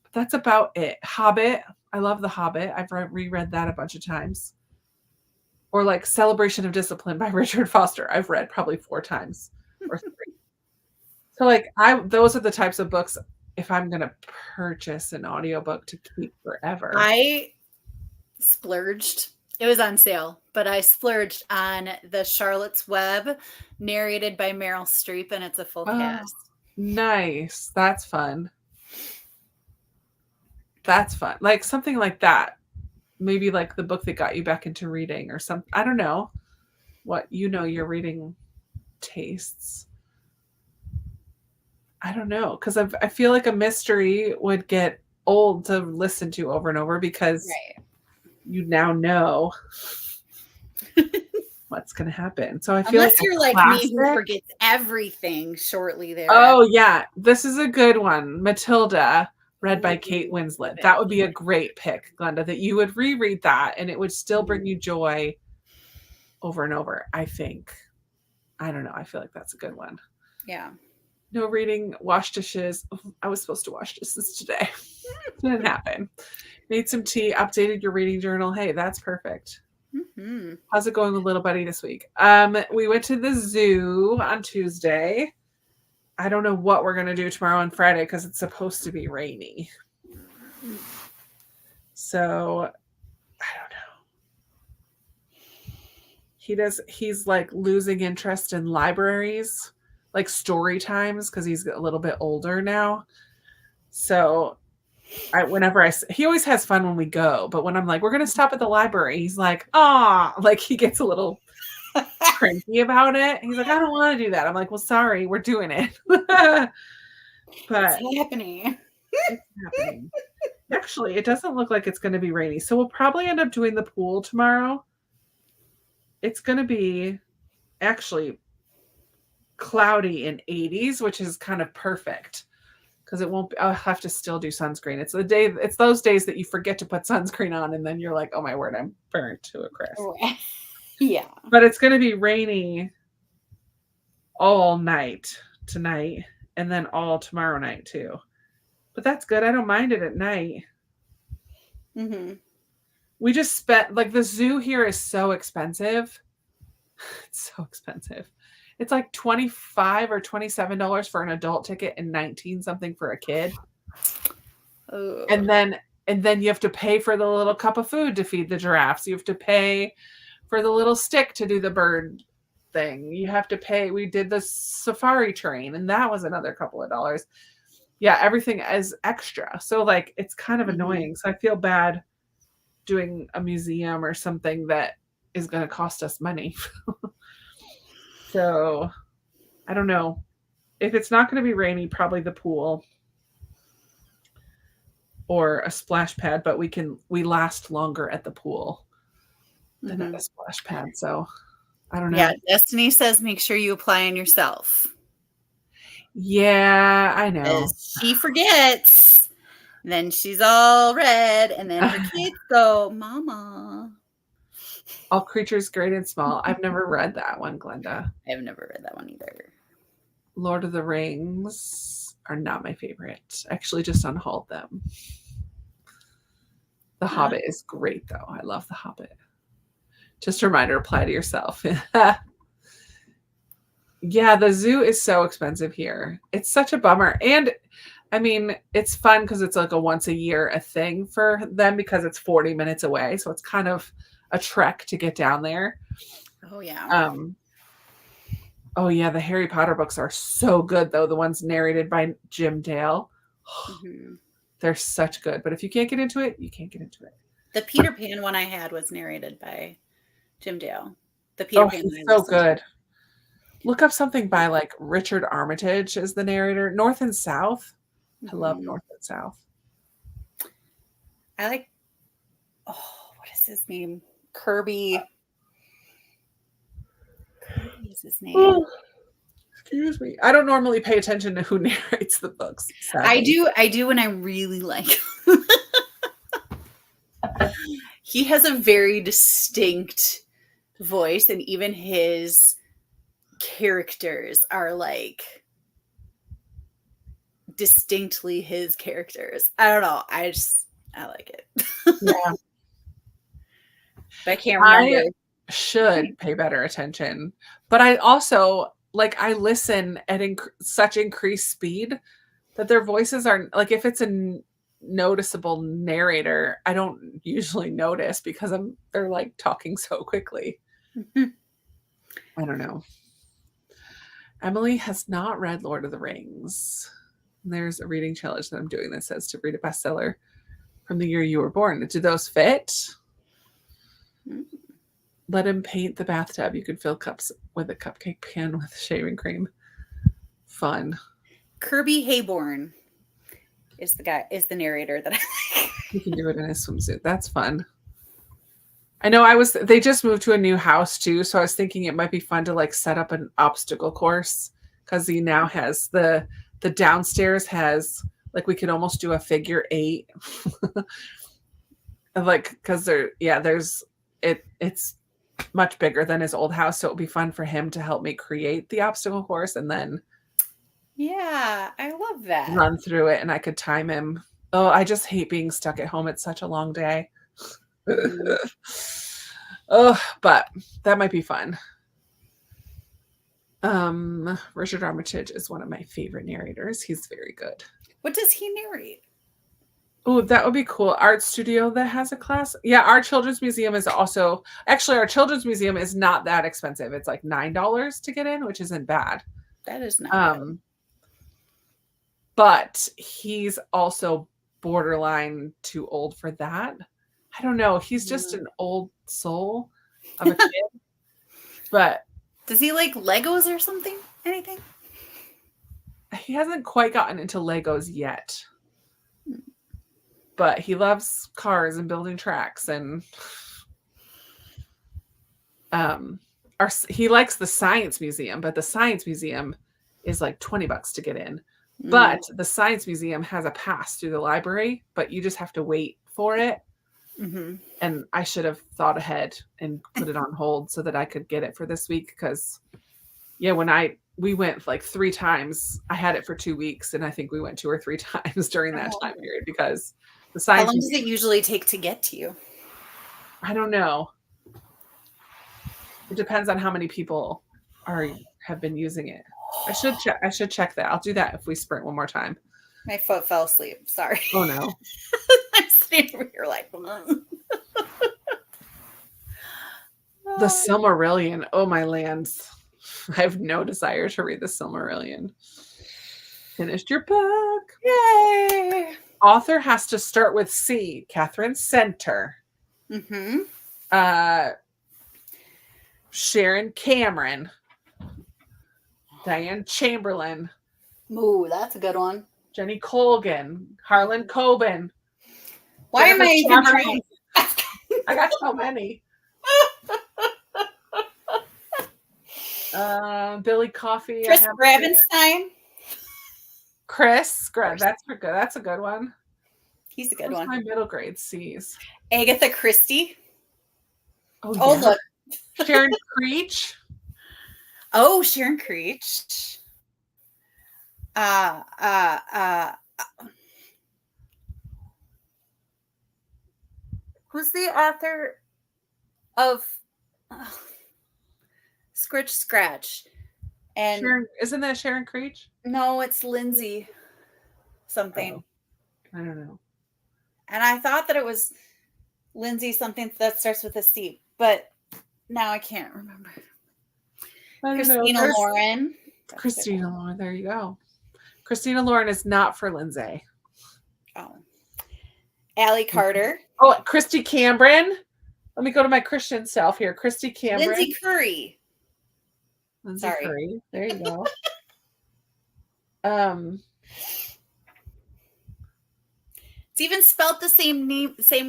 But that's about it. Hobbit, I love The Hobbit. I've reread that a bunch of times. Or like Celebration of Discipline by Richard Foster. I've read probably 4 times or 3. So like those are the types of books if I'm going to purchase an audiobook to keep forever. I splurged. It was on sale, but I splurged on the Charlotte's Web, narrated by Meryl Streep, and it's a full cast. Nice. That's fun. That's fun. Like something like that. Maybe like the book that got you back into reading or something. I don't know what your reading tastes. I don't know, because I feel like a mystery would get old to listen to over and over because you now know what's going to happen. So I feel unless you're like me who forgets everything shortly there. Oh yeah, this is a good one. Matilda, read by Kate Winslet. That would be a great pick, Glenda, that you would reread that and it would still bring you joy over and over, I think. I don't know. I feel like that's a good one. Yeah. No reading, wash dishes. I was supposed to wash dishes today. Didn't happen. Made some tea, updated your reading journal. Hey, that's perfect. Mm-hmm. How's it going with little buddy this week? We went to the zoo on Tuesday. I don't know what we're going to do tomorrow and Friday because it's supposed to be rainy. So, I don't know. He's like losing interest in libraries, like story times, because he's a little bit older now. So he always has fun when we go, but when I'm like, we're going to stop at the library, he's like, like he gets a little cranky about it. He's like, I don't want to do that. I'm like, well, sorry, we're doing it. But it's happening. It's happening. Actually, it doesn't look like it's going to be rainy. So we'll probably end up doing the pool tomorrow. It's going to be actually cloudy in 80s, which is kind of perfect because I'll have to still do sunscreen. It's those days that you forget to put sunscreen on and then you're like, oh my word, I'm burnt to a crisp. Yeah. But it's going to be rainy all night tonight and then all tomorrow night too. But that's good. I don't mind it at night. Mm-hmm. We just spent, like, the zoo here is so expensive. It's so expensive. It's like $25 or $27 for an adult ticket and 19 something for a kid. Oh. And then you have to pay for the little cup of food to feed the giraffes. You have to pay for the little stick to do the bird thing. You have to pay. We did the safari train, and that was another couple of dollars. Yeah, everything is extra. So like it's kind of annoying. So I feel bad doing a museum or something that is going to cost us money. So I don't know. If it's not going to be rainy, probably the pool or a splash pad, but we last longer at the pool than at a splash pad. So I don't know. Yeah, Destiny says make sure you apply on yourself. Yeah, I know. She forgets. Then she's all red, and then her kids go, Mama. All Creatures Great and Small. I've never read that one, Glenda. I've never read that one either. Lord of the Rings are not my favorite. I actually just unhauled them. The Hobbit is great, though. I love The Hobbit. Just a reminder, apply to yourself. Yeah, the zoo is so expensive here. It's such a bummer. And I mean, it's fun because it's like a once a year a thing for them because it's 40 minutes away. So it's kind of a trek to get down there. Oh, yeah. Oh, yeah. The Harry Potter books are so good, though. The ones narrated by Jim Dale. They're such good. But if you can't get into it, you can't get into it. The Peter Pan one I had was narrated by Jim Dale. The Peter Pan he's so good. Look up something by like Richard Armitage as the narrator. North and South. I love North and South. I like, what is his name? Kirby. Kirby is his name. Oh, excuse me. I don't normally pay attention to who narrates the books. Sadly. I do when I really like He has a very distinct voice, and even his characters are like distinctly his characters. I don't know. I like it. Yeah. But I can't remember. I should pay better attention. But I also, like, I listen at such increased speed that their voices are, like, if it's a noticeable narrator, I don't usually notice because they're like talking so quickly. I don't know. Emily has not read Lord of the Rings. There's a reading challenge that I'm doing that says to read a bestseller from the year you were born. Do those fit? Let him paint the bathtub. You could fill cups with a cupcake pan with shaving cream. Fun. Kirby Hayborn is the narrator that I like. You can do it in a swimsuit. That's fun. I know they just moved to a new house too, so I was thinking it might be fun to like set up an obstacle course because he now has the downstairs has, like, we could almost do a figure 8. Like, because it's much bigger than his old house, so it would be fun for him to help me create the obstacle course and then I love that. run through it, and I could time him. Oh, I just hate being stuck at home. It's such a long day. Oh, but that might be fun. Richard Armitage is one of my favorite narrators. He's very good. What does he narrate? Oh, that would be cool. Art studio that has a class. Yeah, our children's museum is also, actually, our children's museum is not that expensive. It's like $9 to get in, which isn't bad. That is not bad. But he's also borderline too old for that. I don't know. He's just an old soul of a kid. But does he like Legos or something? Anything? He hasn't quite gotten into Legos yet. But he loves cars and building tracks, and he likes the science museum, but the science museum is like $20 to get in. But the science museum has a pass through the library, but you just have to wait for it. Mm-hmm. And I should have thought ahead and put it on hold so that I could get it for this week. Because, yeah, when we went like 3 times, I had it for 2 weeks, and I think we went 2 or 3 times during that time period because the science. How long does it usually take to get to you? I don't know. It depends on how many people have been using it. I should check that. I'll do that if we sprint one more time. My foot fell asleep. Sorry. Oh no. I'm sitting over here like The Silmarillion. Oh my lands. I have no desire to read the Silmarillion. Finished your book. Yay. Author has to start with C. Catherine Center. Mm-hmm. Sharon Cameron. Diane Chamberlain. Ooh, that's a good one. Jenny Colgan. Harlan Coben. Why am I even trying? I got so many. Billy Coffey. Chris Gravenstein. Chris. That's a good one. He's a good one. My middle grade C's. Agatha Christie. Oh yeah. Look. Sharon Creech. Oh, Sharon Creech. Who's the author of Scritch Scratch? And isn't that Sharon Creech? No, it's Lindsay something. Oh, I don't know. And I thought that it was Lindsay something that starts with a C, but now I can't remember. Christina Lauren. Christina Lauren. There you go. Christina Lauren is not for Lindsay. Oh. Allie Carter. Oh, Christy Cambrin. Let me go to my Christian self here. Christy Cambrin. Lindsay Curry. Curry. There you go. It's even spelled the same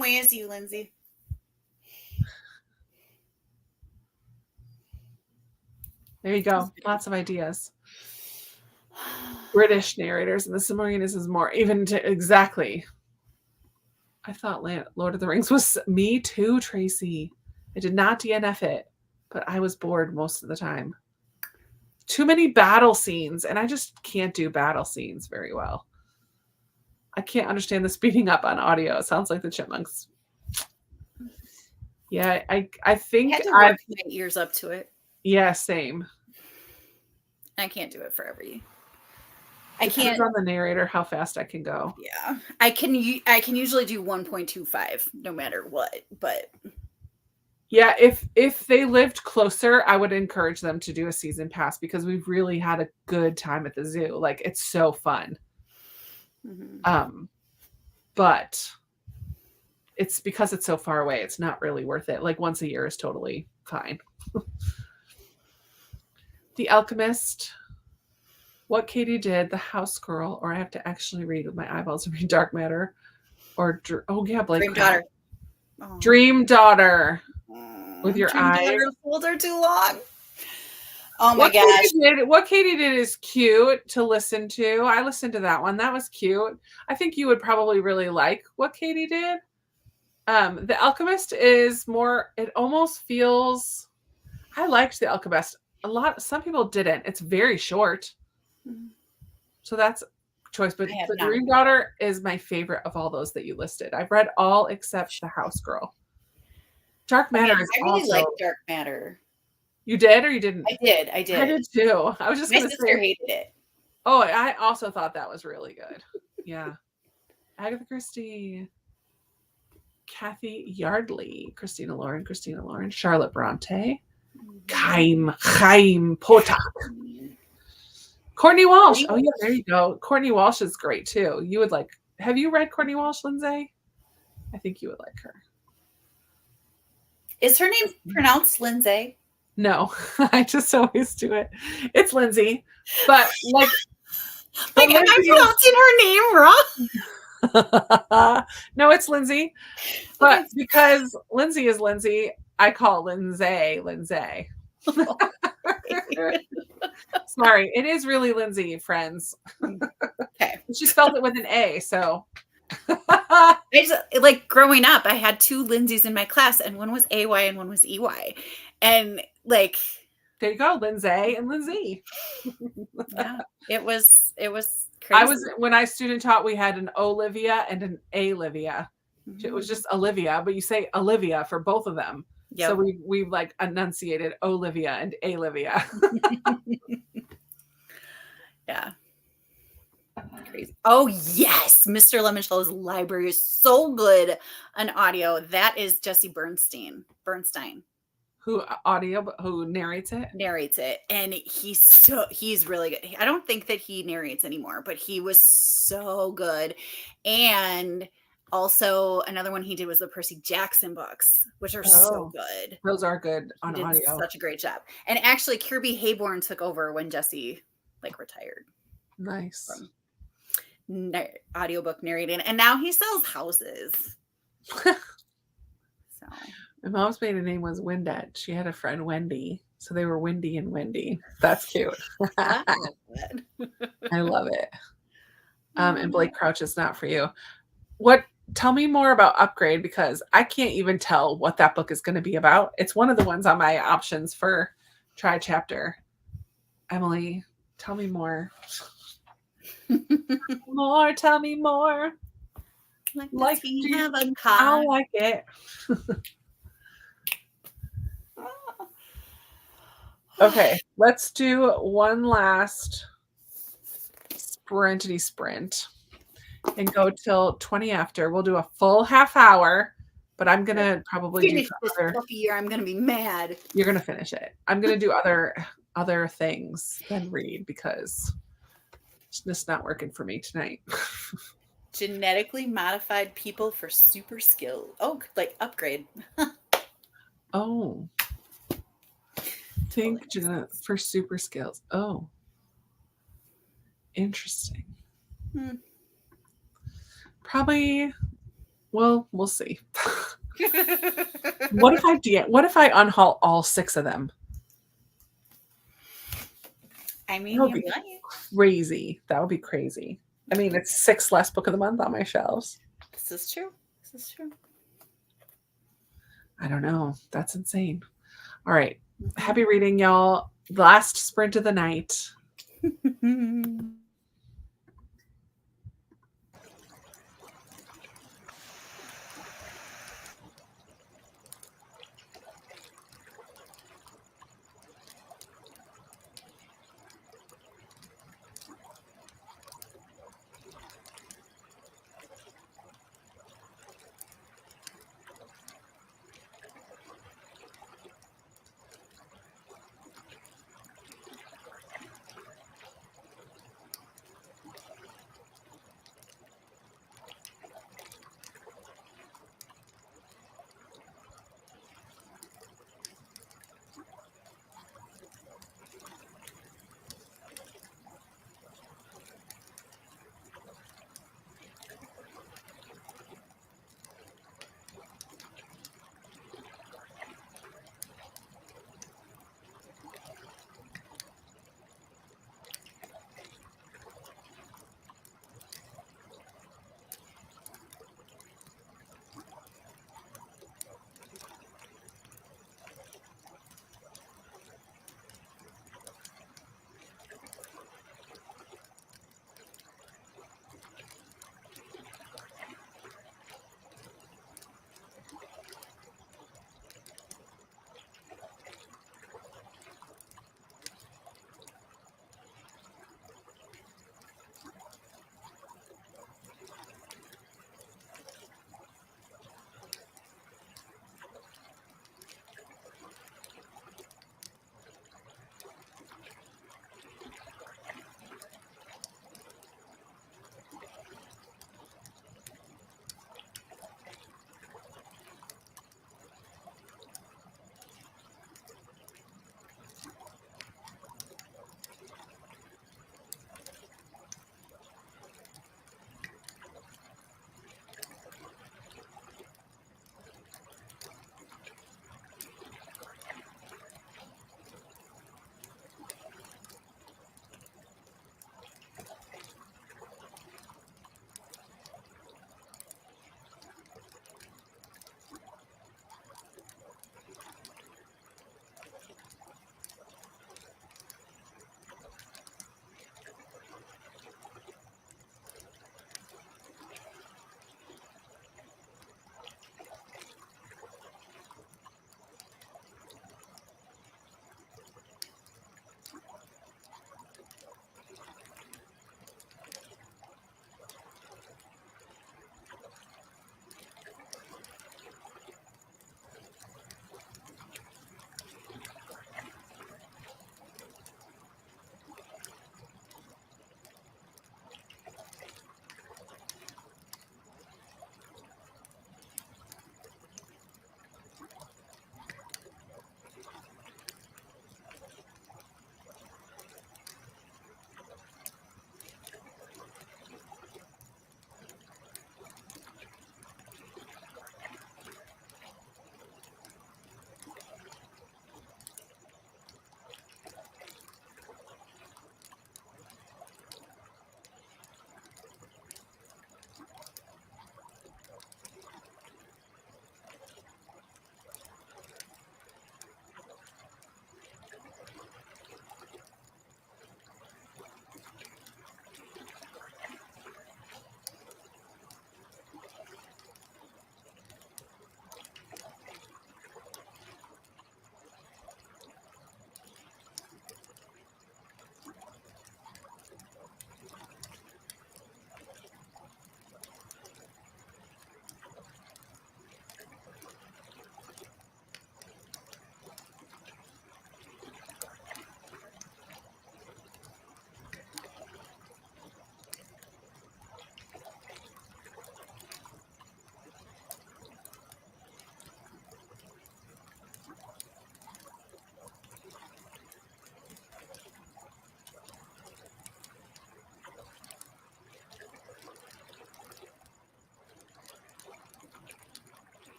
way as you, Lindsay. There you go. Lots of ideas. British narrators, and the Silmarillion is more even to exactly. I thought Lord of the Rings was me too, Tracy. I did not DNF it, but I was bored most of the time. Too many battle scenes, and I just can't do battle scenes very well. I can't understand the speeding up on audio. It sounds like the Chipmunks. Yeah, I think I had to work my ears up to it. Yeah, same. I can't do it for every. I can't on the narrator how fast I can go. Yeah, I can usually do 1.25 no matter what, but yeah, if they lived closer, I would encourage them to do a season pass because we've really had a good time at the zoo. Like it's so fun. But it's because it's so far away, it's not really worth it. Like once a year is totally fine. The Alchemist. What Katie Did, The House Girl, or I have to actually read with my eyeballs and read Dark Matter, or Blake Dream Daughter. Oh. Dream Daughter. With your Dream eyes. Daughter folds are too long. Oh my gosh. What Katie Did is cute to listen to. I listened to that one. That was cute. I think you would probably really like What Katie Did. The Alchemist is more, it almost feels, I liked The Alchemist. Some people didn't. It's very short. So that's choice, but The Dream Daughter is my favorite of all those that you listed. I've read all except The House Girl. Dark Matter is I really like Dark Matter. You did or you didn't? I did. I did too. I was just my sister hated it. Oh, I also thought that was really good. Yeah. Agatha Christie, Kathy Yardley, Christina Lauren, Charlotte Bronte, Chaim Potok. Courtney Walsh. Oh yeah, there you go. Courtney Walsh is great too. You would like. Have you read Courtney Walsh, Lindsay? I think you would like her. Is her name pronounced Lindsay? No, I just always do it. It's Lindsay, but like, am I pronouncing her name wrong? No, it's Lindsay. But because Lindsay is Lindsay, I call Lindsay. Sorry, it is really Lindsay, friends. Okay. She spelled it with an A, so. I just, like growing up, I had two Lindsays in my class, and one was AY and one was EY. And like, there you go, Lindsay and Lindsay. Yeah, it was crazy. When I student taught, we had an Olivia and an Alivia. It was just Olivia, but you say Olivia for both of them. Yep. So we like enunciated Olivia and Alivia. Yeah. Crazy. Oh yes, Mr. Lemonshell's library is so good on audio. That is Jesse Bernstein. Who narrates it? Narrates it. And he's really good. I don't think that he narrates anymore, but he was so good. And also another one he did was the Percy Jackson books, which are so good. Those are good on he did audio. Such a great job. And actually Kirby Hayborn took over when Jesse retired. Nice. Audiobook narrating, and now he sells houses. So my mom's maiden name was Windette. She had a friend Wendy, so they were Windy and Wendy. That's cute. I love it. And Blake Crouch is not for you. Tell me more about Upgrade, because I can't even tell what that book is going to be about. It's one of the ones on my options for try chapter. Emily, tell me more. Tell me more. Like do you have a car? I like it. Okay, let's do one last sprint and go till 20 after. We'll do a full half hour, but I'm gonna probably finish this year. I'm gonna be mad. You're gonna finish it. I'm gonna do other things than read because it's just not working for me tonight. Genetically modified people for super skill. Oh, like Upgrade. Oh. Think for super skills. Oh. Interesting. Probably, well, we'll see. What if I unhaul all 6 of them? I mean, that would be crazy. That would be crazy. I mean, it's 6 less book of the month on my shelves. This is true. I don't know. That's insane. All right. Happy reading, y'all. Last sprint of the night.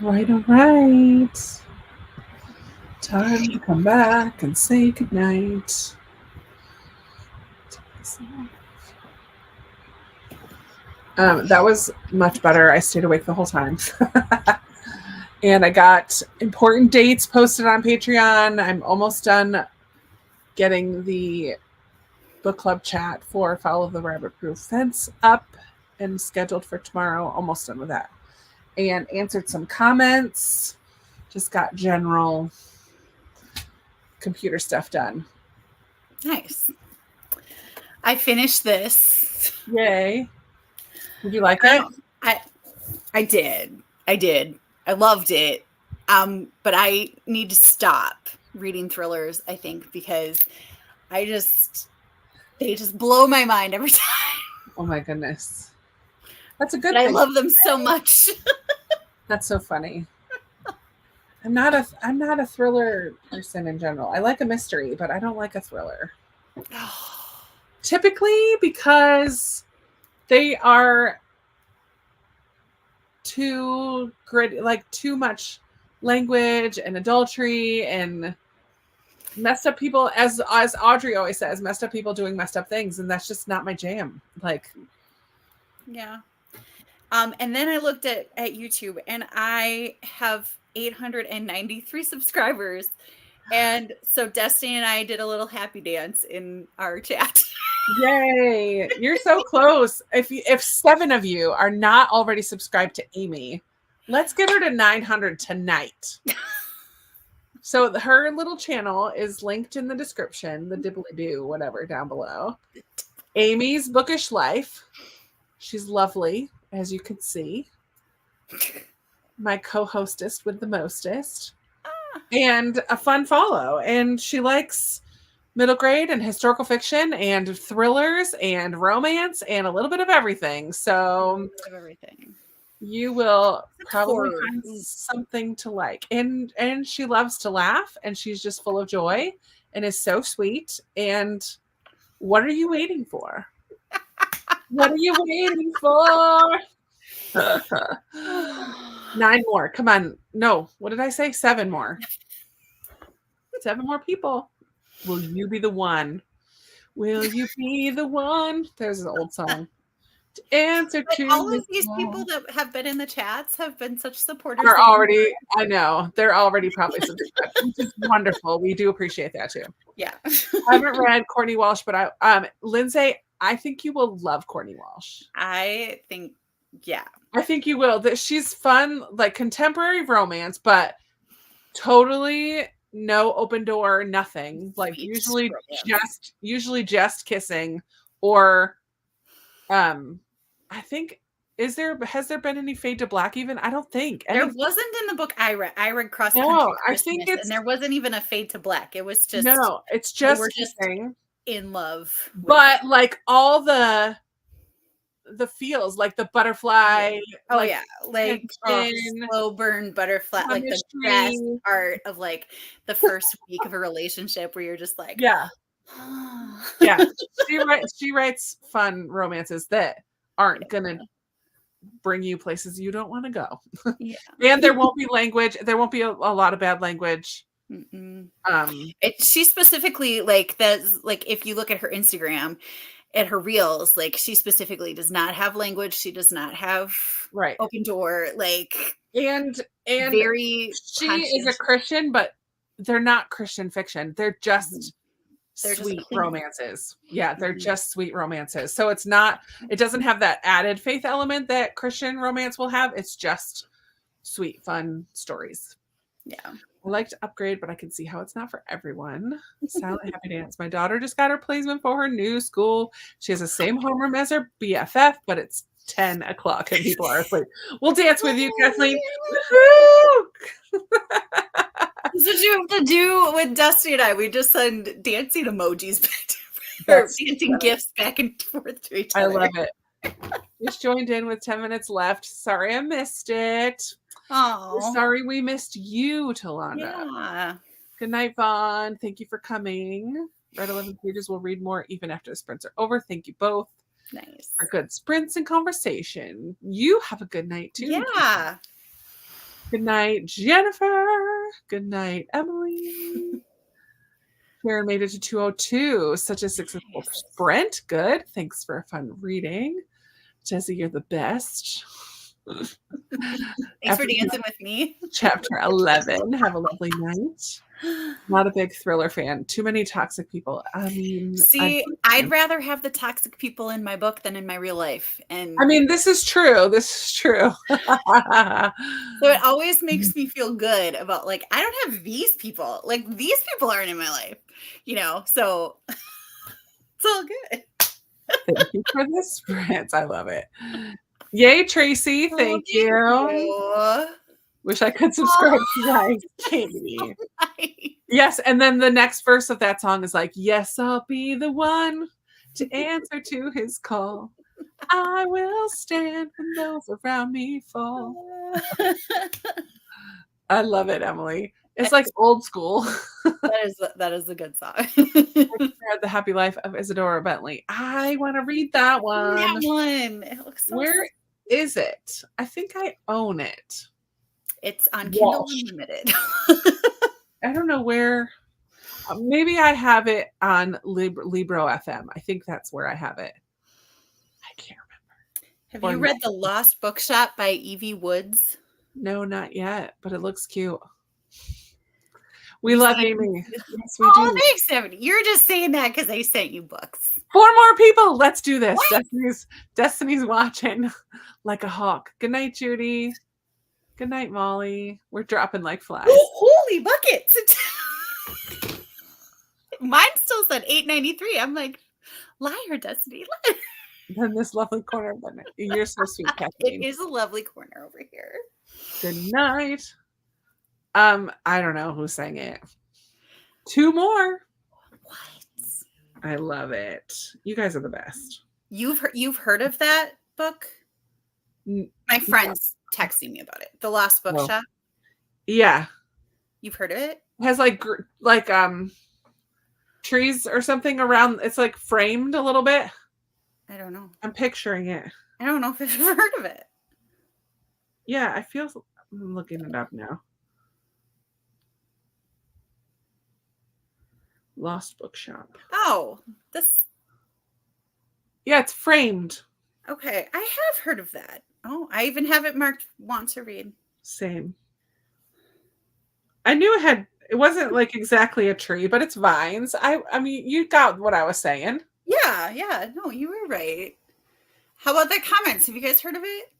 All right. Time to come back and say goodnight. That was much better. I stayed awake the whole time. And I got important dates posted on Patreon. I'm almost done getting the book club chat for Follow the Rabbit Proof Fence up and scheduled for tomorrow. Almost done with that. And answered some comments. Just got general computer stuff done. Nice. I finished this. Yay. Did you like it? I did. I loved it. But I need to stop reading thrillers, I think, because they just blow my mind every time. Oh my goodness. That's a good thing. I love them so much. That's so funny. I'm not a thriller person in general. I like a mystery, but I don't like a thriller. Typically because they are too gritty, like too much language and adultery and messed up people, as Audrey always says, messed up people doing messed up things, and that's just not my jam. Like, yeah. And then I looked at YouTube, and I have 893 subscribers. And so Destiny and I did a little happy dance in our chat. Yay! You're so close. If 7 of you are not already subscribed to Amy, let's get her to 900 tonight. So her little channel is linked in the description, the dibbly-doo, whatever, down below. Amy's Bookish Life. She's lovely, as you can see. My co-hostess with the mostest. And a fun follow. And she likes middle grade and historical fiction and thrillers and romance and a little bit of everything. So you will probably find something to like. And she loves to laugh, and she's just full of joy and is so sweet. And what are you waiting for? What are you waiting for? 9 more. Come on. No, what did I say? 7 more. 7 more people. Will you be the one? Will you be the one? There's an old song. To answer to all of these people that have been in the chats have been such supporters. They're already, I know, they're already probably subscribed, which is wonderful. We do appreciate that too. Yeah. I haven't read Courtney Walsh, but Lindsay, I think you will love Courtney Walsh. I think you will. That she's fun, like contemporary romance, but totally no open door, nothing. Like usually just kissing, or I think has there been any fade to black even? I don't think. There wasn't in the book I read. I read Cross Country Christmas, and there wasn't even a fade to black. It was just it's just we're just in love. But like all the feels, like the butterfly. Like slow burn butterfly, like the best part of like the first week of a relationship where you're just like, yeah. She writes fun romances that aren't gonna bring you places you don't want to go. And there won't be language. There won't be a lot of bad language. She specifically if you look at her Instagram, at her reels, like she specifically does not have language. She does not have open door, and very. She is a Christian, but they're not Christian fiction. They're just sweet romances. Yeah, they're just sweet romances. So it doesn't have that added faith element that Christian romance will have. It's just sweet, fun stories. Yeah. I like to upgrade, but I can see how it's not for everyone. Silent Happy Dance. My daughter just got her placement for her new school. She has the same homeroom as her BFF, but it's 10 o'clock and people are asleep. We'll dance with you, Kathleen. That's what you have to do with Dusty and I. We just send dancing emojis back to her, dancing gifts back and forth to each other. I love it. Just joined in with 10 minutes left. Sorry I missed it. Oh, sorry we missed you, Talanda. Yeah. Good night, Vaughn. Thank you for coming. Read 11 pages. We'll read more even after the sprints are over. Thank you both. Nice. For good sprints and conversation. You have a good night too. Yeah. Good night, Jennifer. Good night, Emily. Karen made it to 202. Such a successful sprint. Good. Thanks for a fun reading. Jesse, you're the best. Thanks for dancing with me. Chapter 11. Have a lovely night. Not a big thriller fan. Too many toxic people. I mean, I'd rather have the toxic people in my book than in my real life. And I mean, this is true. This is true. So it always makes me feel good about, like, I don't have these people. Like, these people aren't in my life, so it's all good. Thank you for the sprints. I love it. Yay, Tracy. Thank you. Wish I could subscribe to you guys, Katie. Yes, and then the next verse of that song is like, yes, I'll be the one to answer to his call. I will stand when those around me fall. I love it, Emily. It's like old school. That is a good song. The Happy Life of Isadora Bentley. I want to read that one. That one. It looks so Where is it? I think I own it. It's on Kindle Unlimited. I don't know where. Maybe I have it on Libro FM. I think that's where I have it. I can't remember. Have you read The Lost Bookshop by Evie Woods? No, not yet, but it looks cute. We love Amy. Yes, we do. Thanks, Stephanie. You're just saying that because I sent you books. 4 more people. Let's do this. Destiny's watching like a hawk. Good night, Judy. Good night, Molly. We're dropping like flies. Holy buckets. Mine still said $8.93. I'm like, liar, Destiny. Liar. In this lovely corner of the night. You're so sweet, Kathleen. It is a lovely corner over here. Good night. I don't know who sang it. 2 more. What? I love it. You guys are the best. You've heard of that book? My friend's texting me about it. The Lost Bookshop. Yeah. You've heard of it? It has like trees or something around. It's like framed a little bit. I don't know. I'm picturing it. I don't know if I've ever heard of it. Yeah, I'm looking it up now. Lost Bookshop. Oh, yeah, it's framed. Okay, I have heard of that. Oh, I even have it marked want to read. Same. I knew it wasn't like exactly a tree, but it's vines. I mean, you got what I was saying. Yeah. No, you were right. How about the comments? Have you guys heard of it?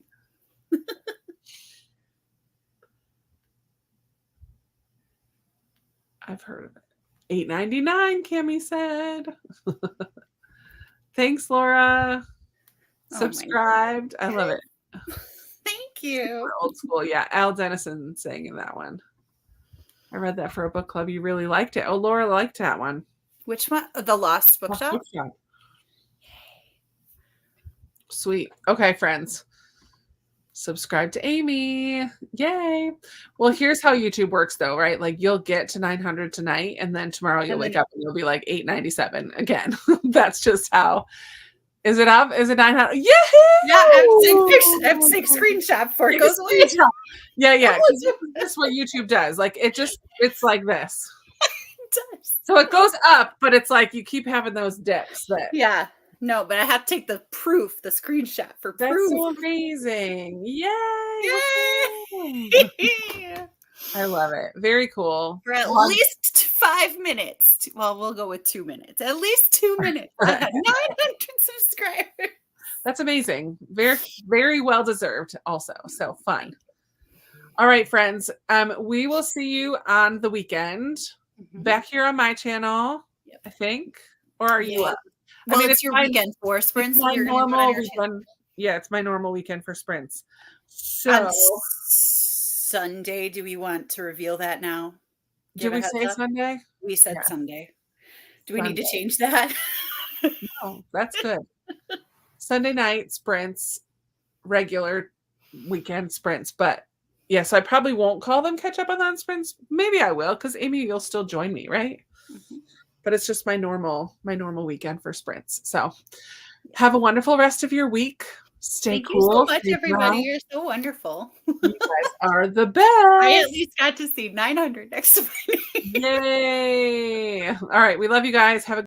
I've heard of it. $8.99, Cammie said. Thanks, Laura. Subscribed. I love it. Thank you. Old school. Yeah, Al Dennison sang in that one. I read that for a book club. You really liked it. Oh, Laura liked that one. Which one? The Lost Bookshop? Sweet. Okay, friends. Subscribe to Amy. Yay. Well, here's how YouTube works though, right? Like you'll get to 900 tonight and then tomorrow you'll wake up and you'll be like 897 again. That's just how. Is it up? Is it 900? Yay! Yeah, I have to take a screenshot before it goes away. Yeah. That's what YouTube does. Like it's like this. It does. So it goes up, but it's like you keep having those dips. Yeah. No, but I have to take the screenshot for proof. That's so amazing. Yay! I love it. Very cool. For at least 5 minutes. Well, we'll go with 2 minutes. At least 2 minutes. 900 subscribers. That's amazing. Very, very well deserved also. So fun. All right, friends. We will see you on the weekend. Back here on my channel, I think. Or are you up? Well, I mean, it's your weekend for sprints. My normal weekend. Yeah, it's my normal weekend for sprints. So on Sunday, do we want to reveal that now? Did we say Sunday? We said Sunday. Do we need to change that? No, that's good. Sunday night sprints, regular weekend sprints, but yes, I probably won't call them Ketchupathon sprints. Maybe I will, because Amy, you'll still join me, right? But it's just my normal weekend for sprints. So have a wonderful rest of your week. Stay Thank cool. you so much, everybody. You're so wonderful. You guys are the best. I at least got to see 900 next week. Yay. All right. We love you guys. Have a